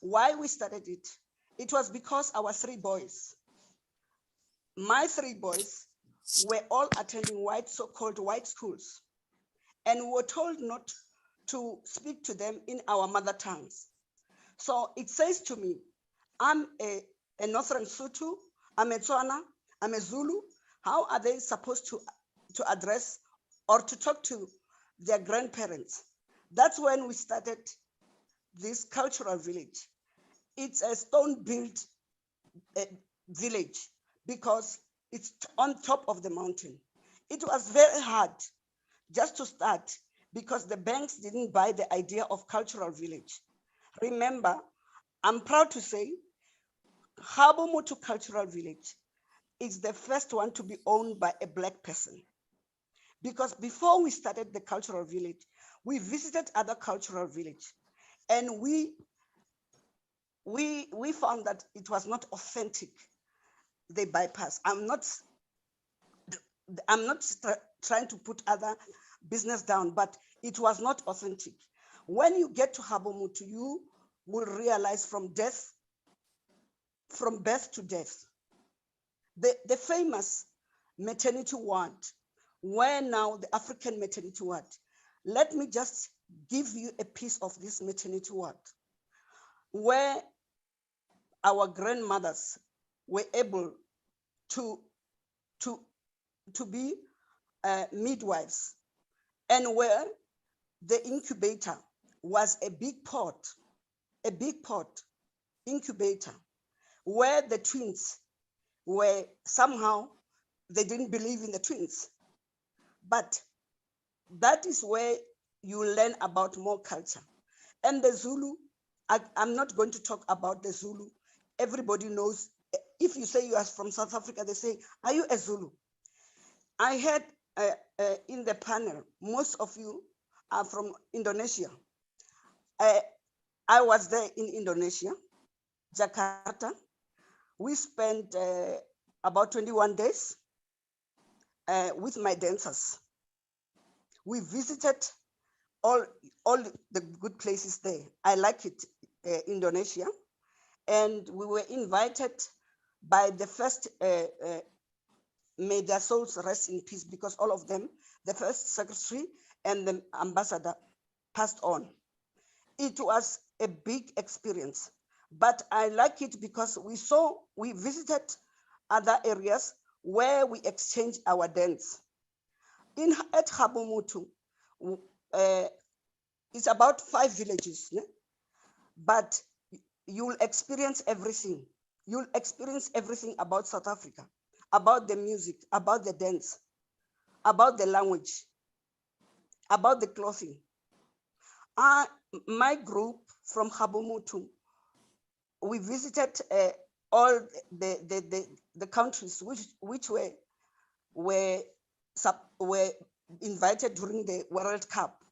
why we started it. It was because our three boys, my three boys, were all attending so-called white schools. And we were told not to speak to them in our mother tongues. So it says to me, I'm a Northern Sotho, I'm a Tswana, I'm a Zulu. How are they supposed to address or to talk to their grandparents? That's when we started this cultural village. It's a stone-built village because it's on top of the mountain. It was very hard just to start because the banks didn't buy the idea of cultural village. Remember, I'm proud to say, Habo Motu Cultural Village is the first one to be owned by a Black person. Because before we started the cultural village, we visited other cultural villages, and we found that it was not authentic. They bypass. I'm not trying to put other business down, but it was not authentic. When you get to Habomutu, you will realize from birth to death, the famous maternity ward, where now the African maternity ward. Let me just give you a piece of this maternity ward, where our grandmothers were able to be midwives, and where the incubator was a big pot incubator, where the twins were somehow, they didn't believe in the twins. But that is where you learn about more culture. And the Zulu I'm not going to talk about the Zulu. Everybody knows. If you say you are from South Africa, they say, are you a Zulu? I had in the panel, most of you are from Indonesia. I was there in Indonesia, Jakarta. We spent about 21 days with my dancers. We visited all the good places there. I like it, Indonesia. And we were invited by the first, may their souls rest in peace, because all of them, the first secretary and the ambassador, passed on. It was a big experience, but I like it because we visited other areas where we exchanged our dance. At Habumutu, it's about 5 villages, né? But you'll experience everything. You'll experience everything about South Africa, about the music, about the dance, about the language, about the clothing. My group from Habumutu, we visited all the countries which were invited during the World Cup.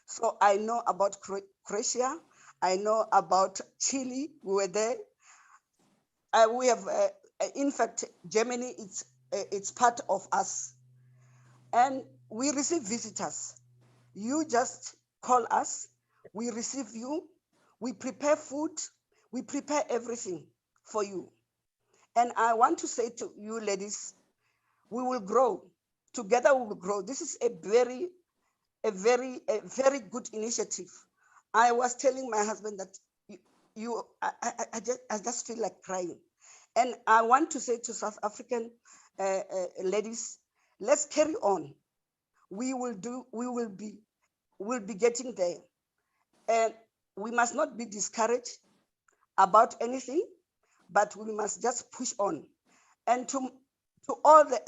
So I know about Croatia, I know about Chile, we were there. We have, in fact, Germany, it's part of us. And we receive visitors. You just call us, we receive you, we prepare food, we prepare everything for you. And I want to say to you ladies, we will grow. Together we will grow. This is a very good initiative. I was telling my husband that I just feel like crying. And I want to say to South African ladies, let's carry on. We'll be getting there. And we must not be discouraged about anything, but we must just push on. And to all the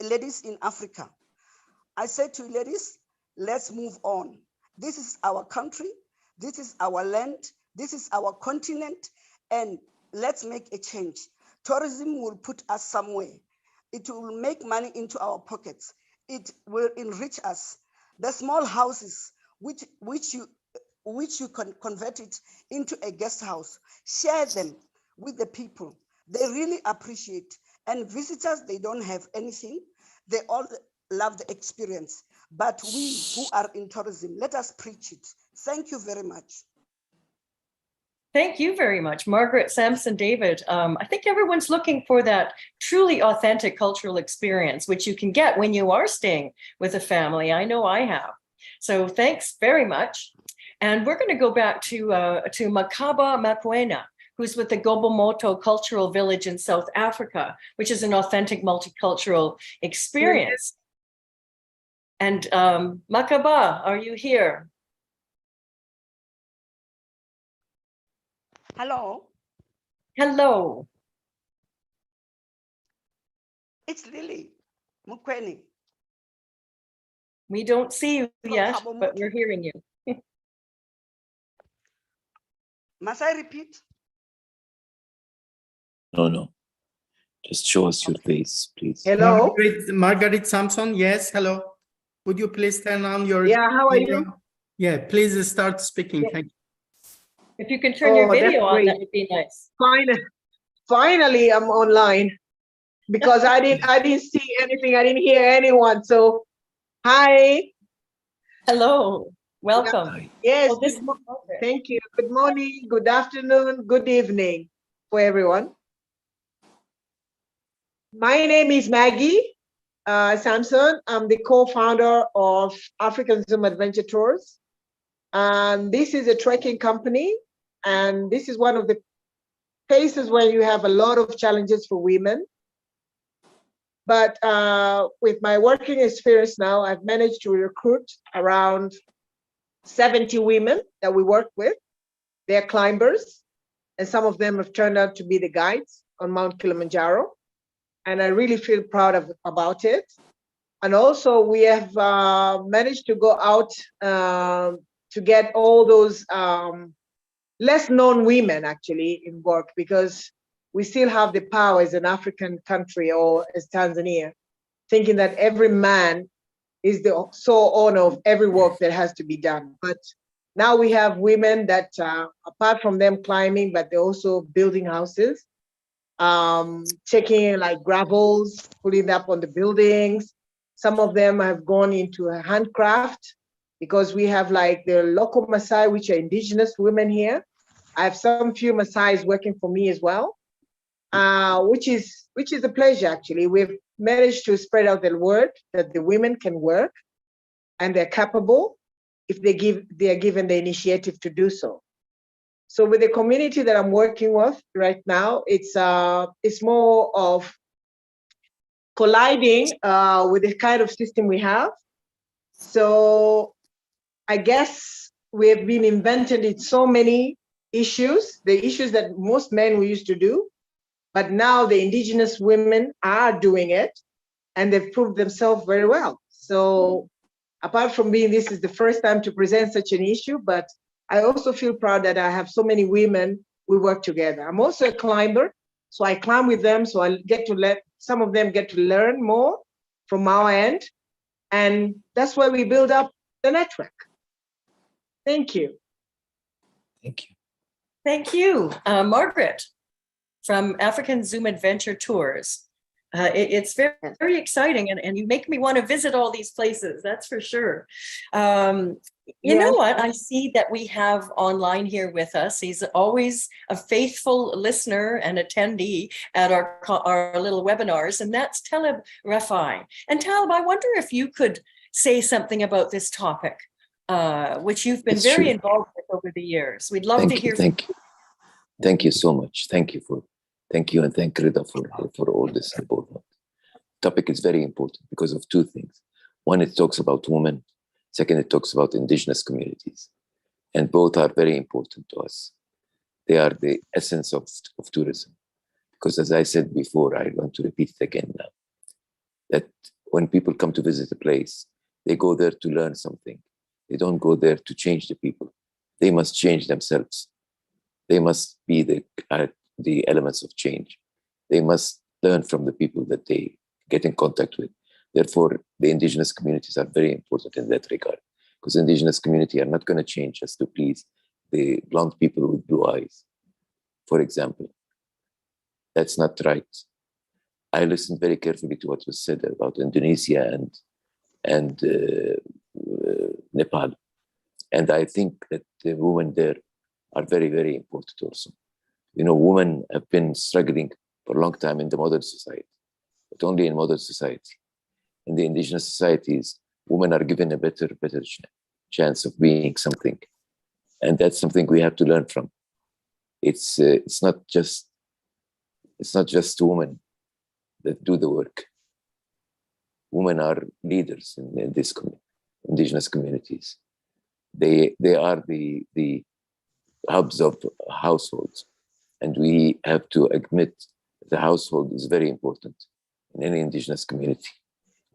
ladies in Africa, I say to you ladies, let's move on. This is our country, this is our land, this is our continent, and let's make a change. Tourism will put us somewhere. It will make money into our pockets. It will enrich us. The small houses, which you can convert it into a guest house, share them with the people. They really appreciate. And visitors, they don't have anything. They all love the experience. But we who are in tourism, let us preach it. Thank you very much. Thank you very much, Margaret, Samson, David. I think everyone's looking for that truly authentic cultural experience, which you can get when you are staying with a family. I know I have. So thanks very much. And we're going to go back to Makaba Makwena, who's with the Gobomoto Cultural Village in South Africa, which is an authentic multicultural experience. And Makaba, are you here? Hello. Hello. It's Lily Mukweni. We don't see you yet, Habumutu. but we're hearing you. Must I repeat? No. Just show us your face, please. Hello. Margaret Samson, yes, hello. Would you please turn on your How are video? you? Yeah, please start speaking. Thank you. If you can turn your that's video on, great. that would be nice. Finally, I'm online because I didn't see anything. I didn't hear anyone. So, hi. Hello. Welcome. Hi. Yes. Oh, this- Thank you. Good morning. Good afternoon. Good evening for everyone. My name is Maggie Samson. I'm the co-founder of African Zoom Adventure Tours. And this is a trekking company. And this is one of the places where you have a lot of challenges for women. But with my working experience now, I've managed to recruit around 70 women that we work with. They're climbers, and some of them have turned out to be the guides on Mount Kilimanjaro. And I really feel proud about it. And also we have managed to go out to get all those less known women actually in work, because we still have the power as an African country or as Tanzania, thinking that every man is the sole owner of every work that has to be done. But now we have women that, apart from them climbing, but they're also building houses, taking like gravels, putting up on the buildings. Some of them have gone into a handcraft, because we have like the local Maasai, which are indigenous women here. I have some few Maasais working for me as well, which is a pleasure actually. We've managed to spread out the word that the women can work and they're capable if they are given the initiative to do so. So with the community that I'm working with right now, it's more of colliding with the kind of system we have. So I guess we have been invented in so many issues, the issues that most men we used to do, but now the indigenous women are doing it and they've proved themselves very well. So apart from being this is the first time to present such an issue, but I also feel proud that I have so many women we work together. I'm also a climber, so I climb with them, so I get to let some of them get to learn more from our end, and that's why we build up the network. Thank you. Thank you. Thank you, Margaret, from African Zoom Adventure Tours. It's very, very exciting, and you make me want to visit all these places, that's for sure. You know what? I see that we have online here with us. He's always a faithful listener and attendee at our little webinars, and that's Talib Rafai. And Talib, I wonder if you could say something about this topic, which you've been very involved with over the years. We'd love to hear. Thank you. Thank you so much. Thank you, and thank Rida for all this involvement. Topic is very important because of two things. One, it talks about women. Second, it talks about indigenous communities. And both are very important to us. They are the essence of tourism. Because as I said before, I want to repeat it again now, that when people come to visit a place, they go there to learn something. They don't go there to change the people. They must change themselves. They must be the elements of change. They must learn from the people that they get in contact with. Therefore, the indigenous communities are very important in that regard, because indigenous community are not going to change just to please the blonde people with blue eyes, for example. That's not right. I listened very carefully to what was said about Indonesia and Nepal. And I think that the women there are very, very important also. You know, women have been struggling for a long time in the modern society, but only in modern society. In the indigenous societies, women are given a better chance of being something. And that's something we have to learn from. It's not just women that do the work. Women are leaders in these indigenous communities. They are the hubs of households. And we have to admit the household is very important in any indigenous community,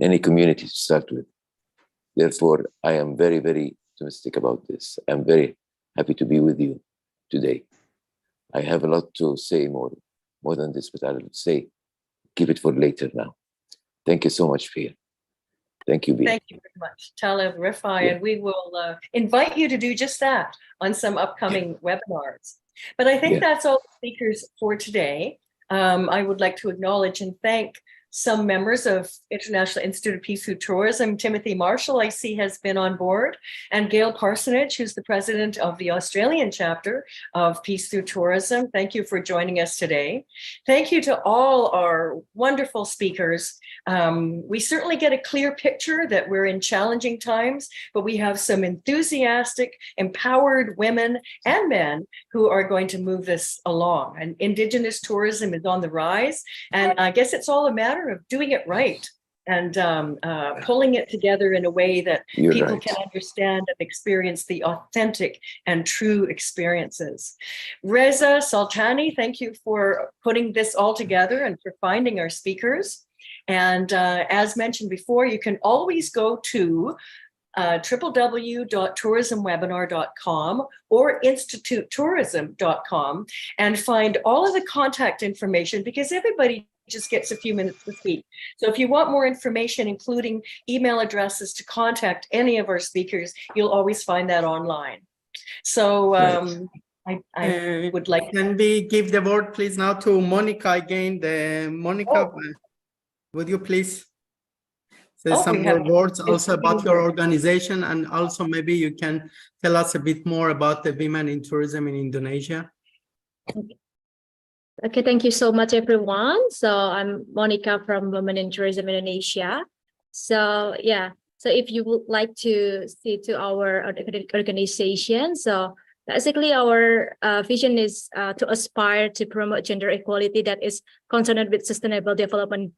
any community to start with. Therefore, I am very, very optimistic about this. I'm very happy to be with you today. I have a lot to say more than this, but I will say, keep it for later now. Thank you so much, Fia. Thank you, Bia. Thank you very much, Talib Rafai, and we will invite you to do just that on some upcoming webinars. But I think that's all the speakers for today. I would like to acknowledge and thank some members of International Institute of Peace Through Tourism. Timothy Marshall, I see, has been on board, and Gail Parsonage, who's the president of the Australian chapter of Peace Through Tourism. Thank you for joining us today. Thank you to all our wonderful speakers. We certainly get a clear picture that we're in challenging times, but we have some enthusiastic, empowered women and men who are going to move this along. And Indigenous tourism is on the rise, and I guess it's all a matter of doing it right and pulling it together in a way that people can understand and experience the authentic and true experiences. Reza Sultani, thank you for putting this all together and for finding our speakers. And as mentioned before, you can always go to www.tourismwebinar.com or institutetourism.com and find all of the contact information, because everybody just gets a few minutes to speak. So if you want more information, including email addresses to contact any of our speakers, you'll always find that online. So I would like. Can we give the word, please, now to Monica again? Monica, would you please say some more words also about your organization, and also maybe you can tell us a bit more about the women in tourism in Indonesia? Okay, thank you so much, everyone. So I'm Monica from Women in Tourism Indonesia. So yeah, so if you would like to see to our organization, so basically our vision is to aspire to promote gender equality that is consonant with sustainable development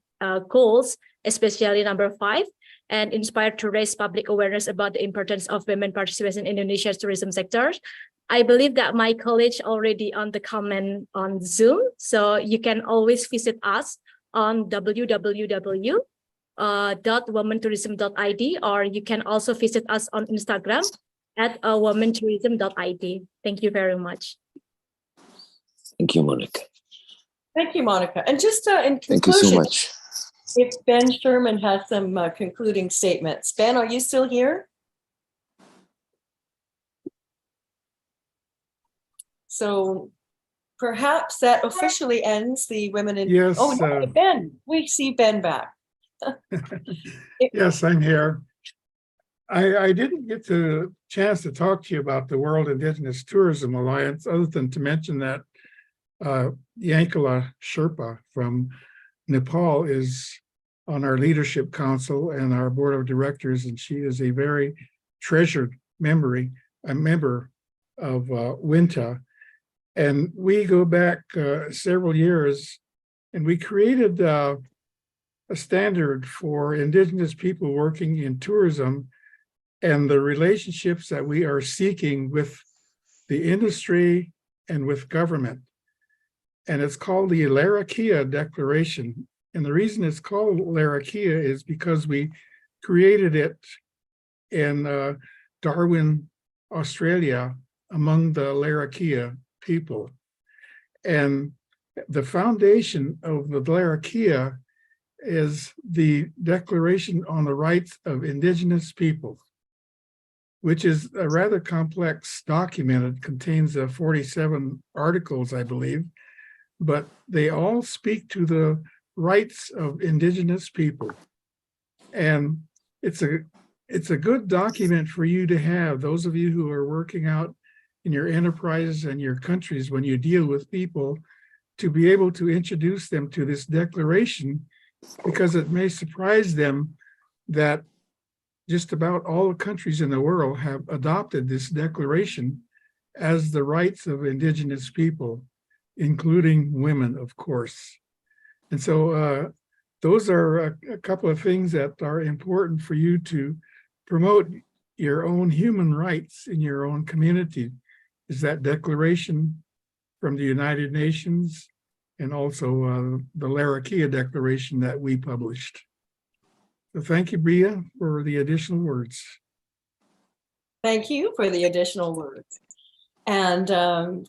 goals, especially number 5, and inspired to raise public awareness about the importance of women participation in Indonesia's tourism sector. I believe that my colleagues already on the comment on Zoom, so you can always visit us on www.womentourism.id, or you can also visit us on Instagram at womentourism.id. Thank you very much. Thank you, Monica. Thank you, Monica. And just in conclusion, thank you so much. If Ben Sherman has some concluding statements. Ben, are you still here? So perhaps that officially ends the Women in... Yes. Oh, no, Ben, we see Ben back. Yes, I'm here. I didn't get the chance to talk to you about the World Indigenous Tourism Alliance, other than to mention that Yankala Sherpa from Nepal is on our leadership council and our board of directors, and she is a very treasured member of WINTA. And we go back several years, and we created a standard for Indigenous people working in tourism and the relationships that we are seeking with the industry and with government. And it's called the Larrakia Declaration. And the reason it's called Larrakia is because we created it in Darwin, Australia, among the Larrakia people. And the foundation of the Larrakia is the Declaration on the Rights of Indigenous People, which is a rather complex document. It contains 47 articles, I believe, but they all speak to the rights of Indigenous people. And it's a good document for you to have, those of you who are working out in your enterprises and your countries when you deal with people, to be able to introduce them to this declaration, because it may surprise them that just about all the countries in the world have adopted this declaration as the rights of Indigenous people, including women, of course. And so those are a couple of things that are important for you to promote your own human rights in your own community, is that declaration from the United Nations, and also the Larrakia Declaration that we published. So thank you, Bria, for the additional words. Thank you for the additional words. And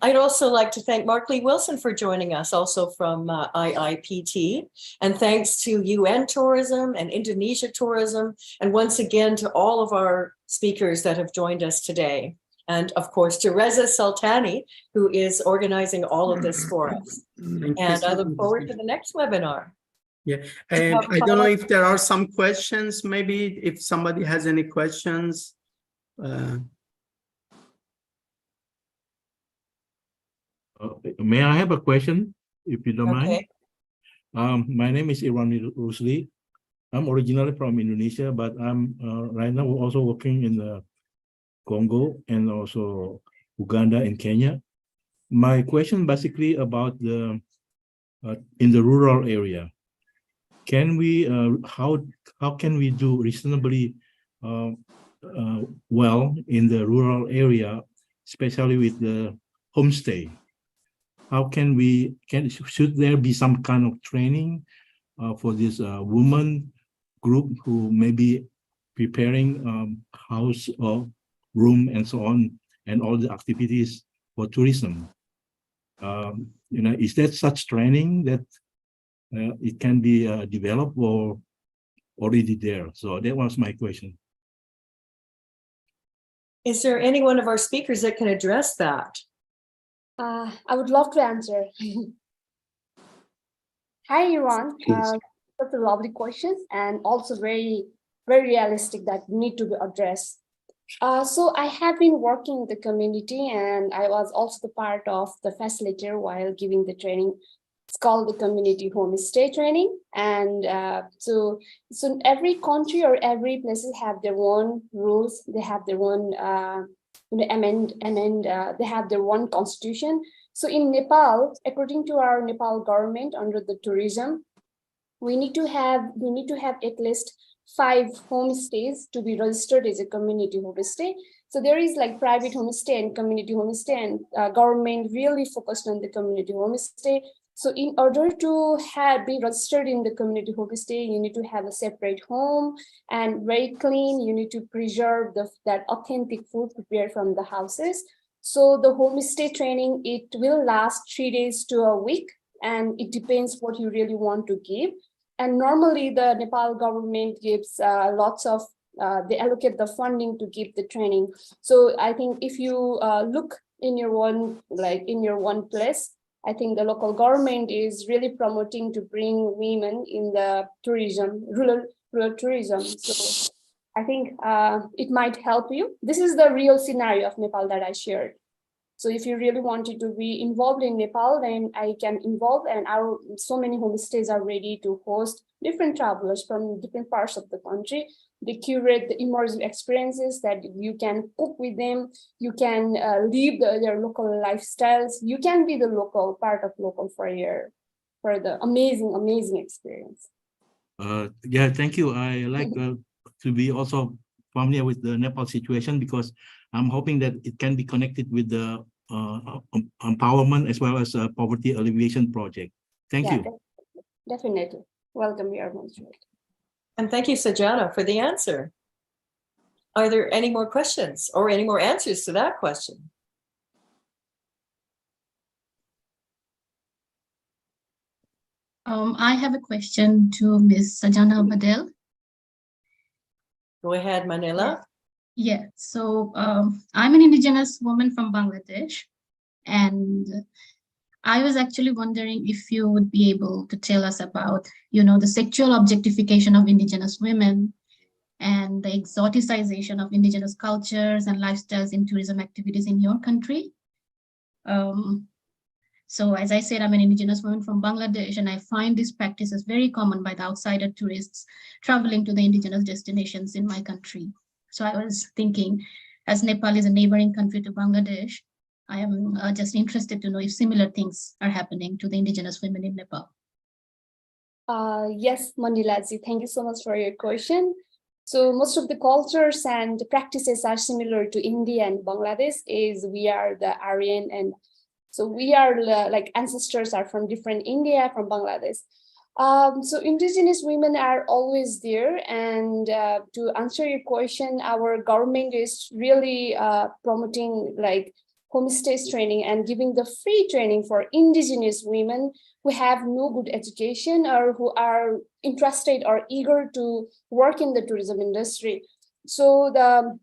I'd also like to thank Mark Lee Wilson for joining us, also from IIPT. And thanks to UN Tourism and Indonesia Tourism, and once again to all of our speakers that have joined us today. And of course to Reza Sultani, who is organizing all of this for us. And I look forward to the next webinar. Yeah, and I don't know if there are some questions, maybe if somebody has any questions. May I have a question, if you don't Okay. mind? My name is Irani Rusli. I'm originally from Indonesia, but I'm right now also working in the Congo and also Uganda and Kenya. My question basically about the in the rural area. Can we how can we do reasonably well in the rural area, especially with the homestay? How can we should there be some kind of training for this woman group who maybe preparing house or room and so on, and all the activities for tourism. Is there such training that it can be developed or already there? So that was my question. Is there any one of our speakers that can address that? I would love to answer. Hi, Iran. That's a lovely question and also very, very realistic that need to be addressed. So I have been working in the community and I was also the part of the facilitator while giving the training. It's called the community homestay training. And so every country or every places have their own rules. They have their own, they have their own constitution. So in Nepal, according to our Nepal government under the tourism, we need to have at least 5 homestays to be registered as a community homestay. So there is like private homestay and community homestay, and government really focused on the community homestay. So in order to be registered in the community homestay, you need to have a separate home and very clean. You need to preserve that authentic food prepared from the houses. So the homestay training, it will last 3 days to a week, and it depends what you really want to give. And normally the Nepal government gives lots of, they allocate the funding to give the training. So I think if you look in your one place, I think the local government is really promoting to bring women in the tourism, rural tourism. So I think it might help you. This is the real scenario of Nepal that I shared. So if you really wanted to be involved in Nepal, then I can involve, and so many homestays are ready to host different travelers from different parts of the country. They curate the immersive experiences that you can cook with them. You can live their local lifestyles. You can be the part of local for the amazing experience. Yeah, thank you. I like to be also familiar with the Nepal situation, because I'm hoping that it can be connected with the empowerment as well as poverty alleviation project. Thank you. Definitely. Welcome, your most. And thank you, Sajana, for the answer. Are there any more questions or any more answers to that question? I have a question to Ms. Sajana Badel. Go ahead, Manila. Yeah, so I'm an indigenous woman from Bangladesh, and I was actually wondering if you would be able to tell us about, the sexual objectification of indigenous women and the exoticization of indigenous cultures and lifestyles in tourism activities in your country. So as I said, I'm an indigenous woman from Bangladesh, and I find these practices very common by the outsider tourists traveling to the indigenous destinations in my country. So I was thinking, as Nepal is a neighboring country to Bangladesh, I am just interested to know if similar things are happening to the indigenous women in Nepal. Yes, Mandilaji, thank you so much for your question. So most of the cultures and practices are similar to India and Bangladesh, is we are the Aryan, and so we are like ancestors are from different India, from Bangladesh. So indigenous women are always there, and to answer your question, our government is really promoting like homestays training and giving the free training for indigenous women who have no good education or who are interested or eager to work in the tourism industry. So the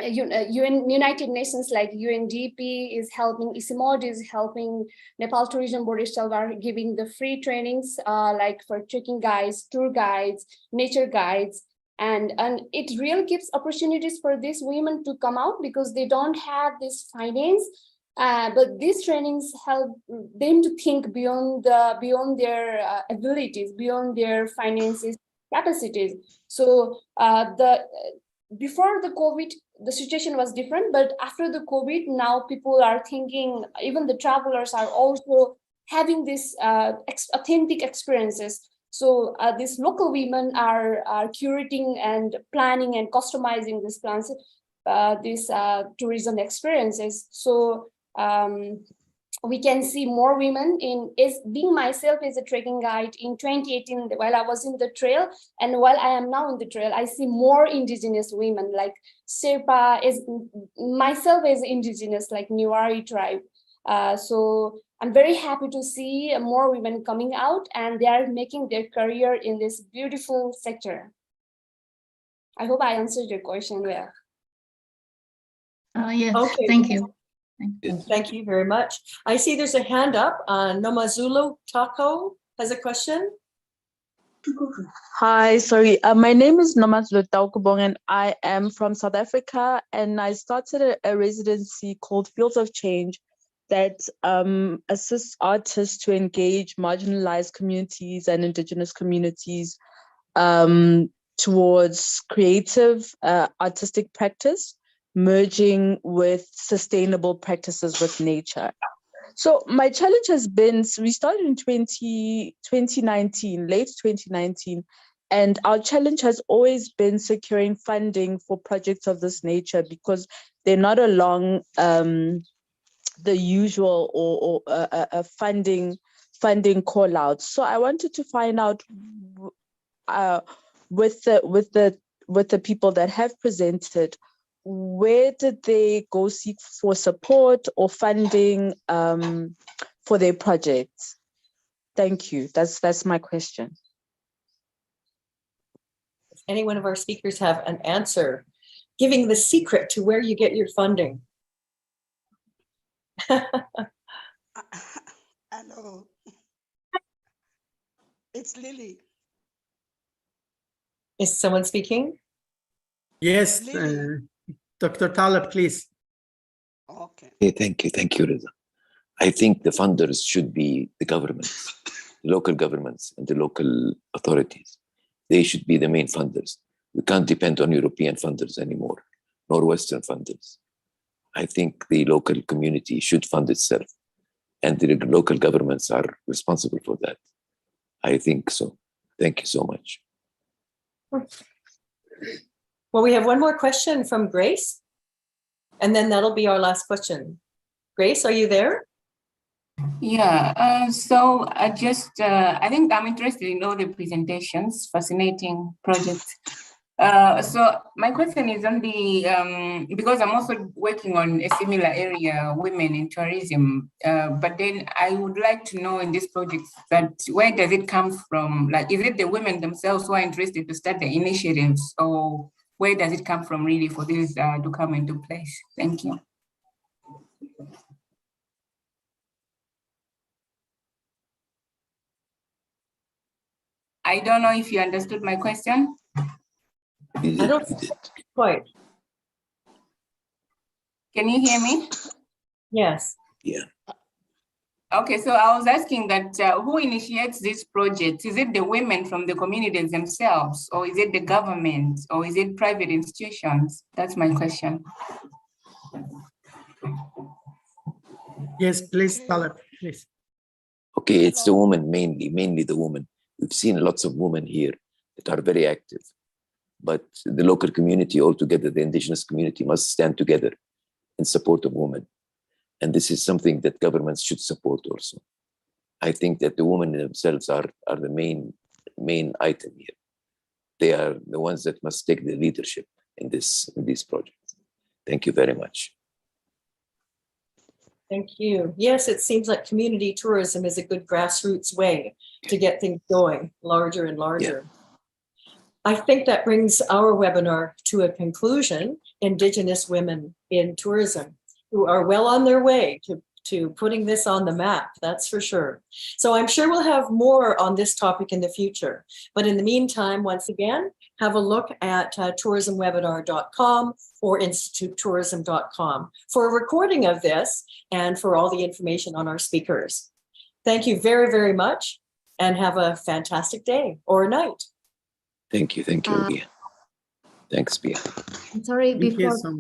United Nations like UNDP is helping, ISIMOD is helping, Nepal Tourism Board itself are giving the free trainings like for trekking guides, tour guides, nature guides, and it really gives opportunities for these women to come out because they don't have this finance, but these trainings help them to think beyond their abilities, beyond their finances, capacities. So before the COVID, the situation was different, but after the COVID, now people are thinking, even the travelers are also having this authentic experiences. So these local women are curating and planning and customizing these plans, these tourism experiences. So we can see more women being myself as a trekking guide in 2018 while I was in the trail, and while I am now in the trail, I see more indigenous women like Sherpa, is myself as indigenous like Newari tribe. So I'm very happy to see more women coming out and they are making their career in this beautiful sector. I hope I answered your question well. Yes, Okay. thank you. Thank you very much. I see there's a hand up. Nomazulu Taco has a question. Hi, sorry. My name is Nomazulu Taukubong and I am from South Africa, and I started a residency called Fields of Change that assists artists to engage marginalized communities and indigenous communities towards creative artistic practice, merging with sustainable practices with nature. So my challenge has been, we started in 2019, late 2019, and our challenge has always been securing funding for projects of this nature because they're not along the usual or funding call outs. So I wanted to find out with the people that have presented, where did they go seek for support or funding for their projects? Thank you. That's my question. If any one of our speakers have an answer, giving the secret to where you get your funding. Hello. It's Lily. Is someone speaking? Yes, Lily. Dr. Taleb, please. Okay. Thank you, Reza. I think the funders should be the governments, the local governments and the local authorities. They should be the main funders. We can't depend on European funders anymore, nor Western funders. I think the local community should fund itself, and the local governments are responsible for that. I think so. Thank you so much. Well, we have one more question from Grace, and then that'll be our last question. Grace, are you there? Yeah, so I think I'm interested in all the presentations, fascinating projects. So my question is on the, because I'm also working on a similar area, women in tourism, but then I would like to know in this project that where does it come from? Like, is it the women themselves who are interested to start the initiatives, or where does it come from really for this to come into place? Thank you. I don't know if you understood my question. I don't quite. Can you hear me? Yes. Yeah. Okay, so I was asking that who initiates this project? Is it the women from the communities themselves, or is it the government, or is it private institutions? That's my question. Yes, please, Taleb, please. Okay, it's the woman mainly the woman. We've seen lots of women here that are very active, but the local community altogether, the indigenous community, must stand together in support of women. And this is something that governments should support also. I think that the women themselves are the main item here. They are the ones that must take the leadership in these projects. Thank you very much. Thank you. Yes, it seems like community tourism is a good grassroots way to get things going larger and larger. Yeah. I think that brings our webinar to a conclusion. Indigenous women in tourism, who are well on their way to putting this on the map, that's for sure. So I'm sure we'll have more on this topic in the future. But in the meantime, once again, have a look at tourismwebinar.com or institutetourism.com for a recording of this and for all the information on our speakers. Thank you very, very much, and have a fantastic day or night. Thank you, Bia. Thanks, Bia. I'm sorry, before so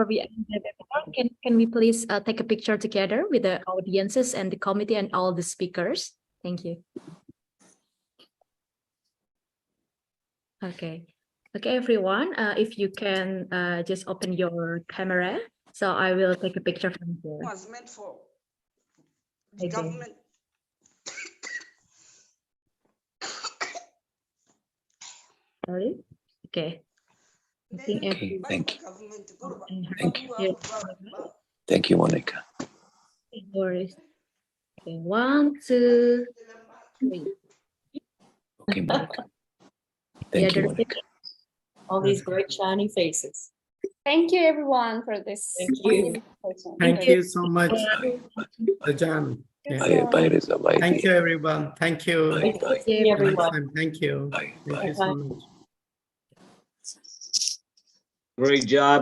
we end the webinar, can we please take a picture together with the audiences and the committee and all the speakers? Thank you. Okay, everyone, if you can just open your camera, so I will take a picture from here. Was meant for the Okay. government. Sorry. Okay. I think Okay, thank you. everyone Thank you. here. Thank you, Monica. No worries. Okay, 1, 2, 3. Okay, Monica. The Thank you, other Monica. All these bright, shiny faces. Thank you, everyone, for this. Thank you. presentation. Thank you so much, Rajan. Thank Yeah. you. Bye, Reza. Bye. Thank you, everyone. Thank you. Bye, bye. Thank you, everyone. Thank you. Bye, Thank bye. you so much. Great job.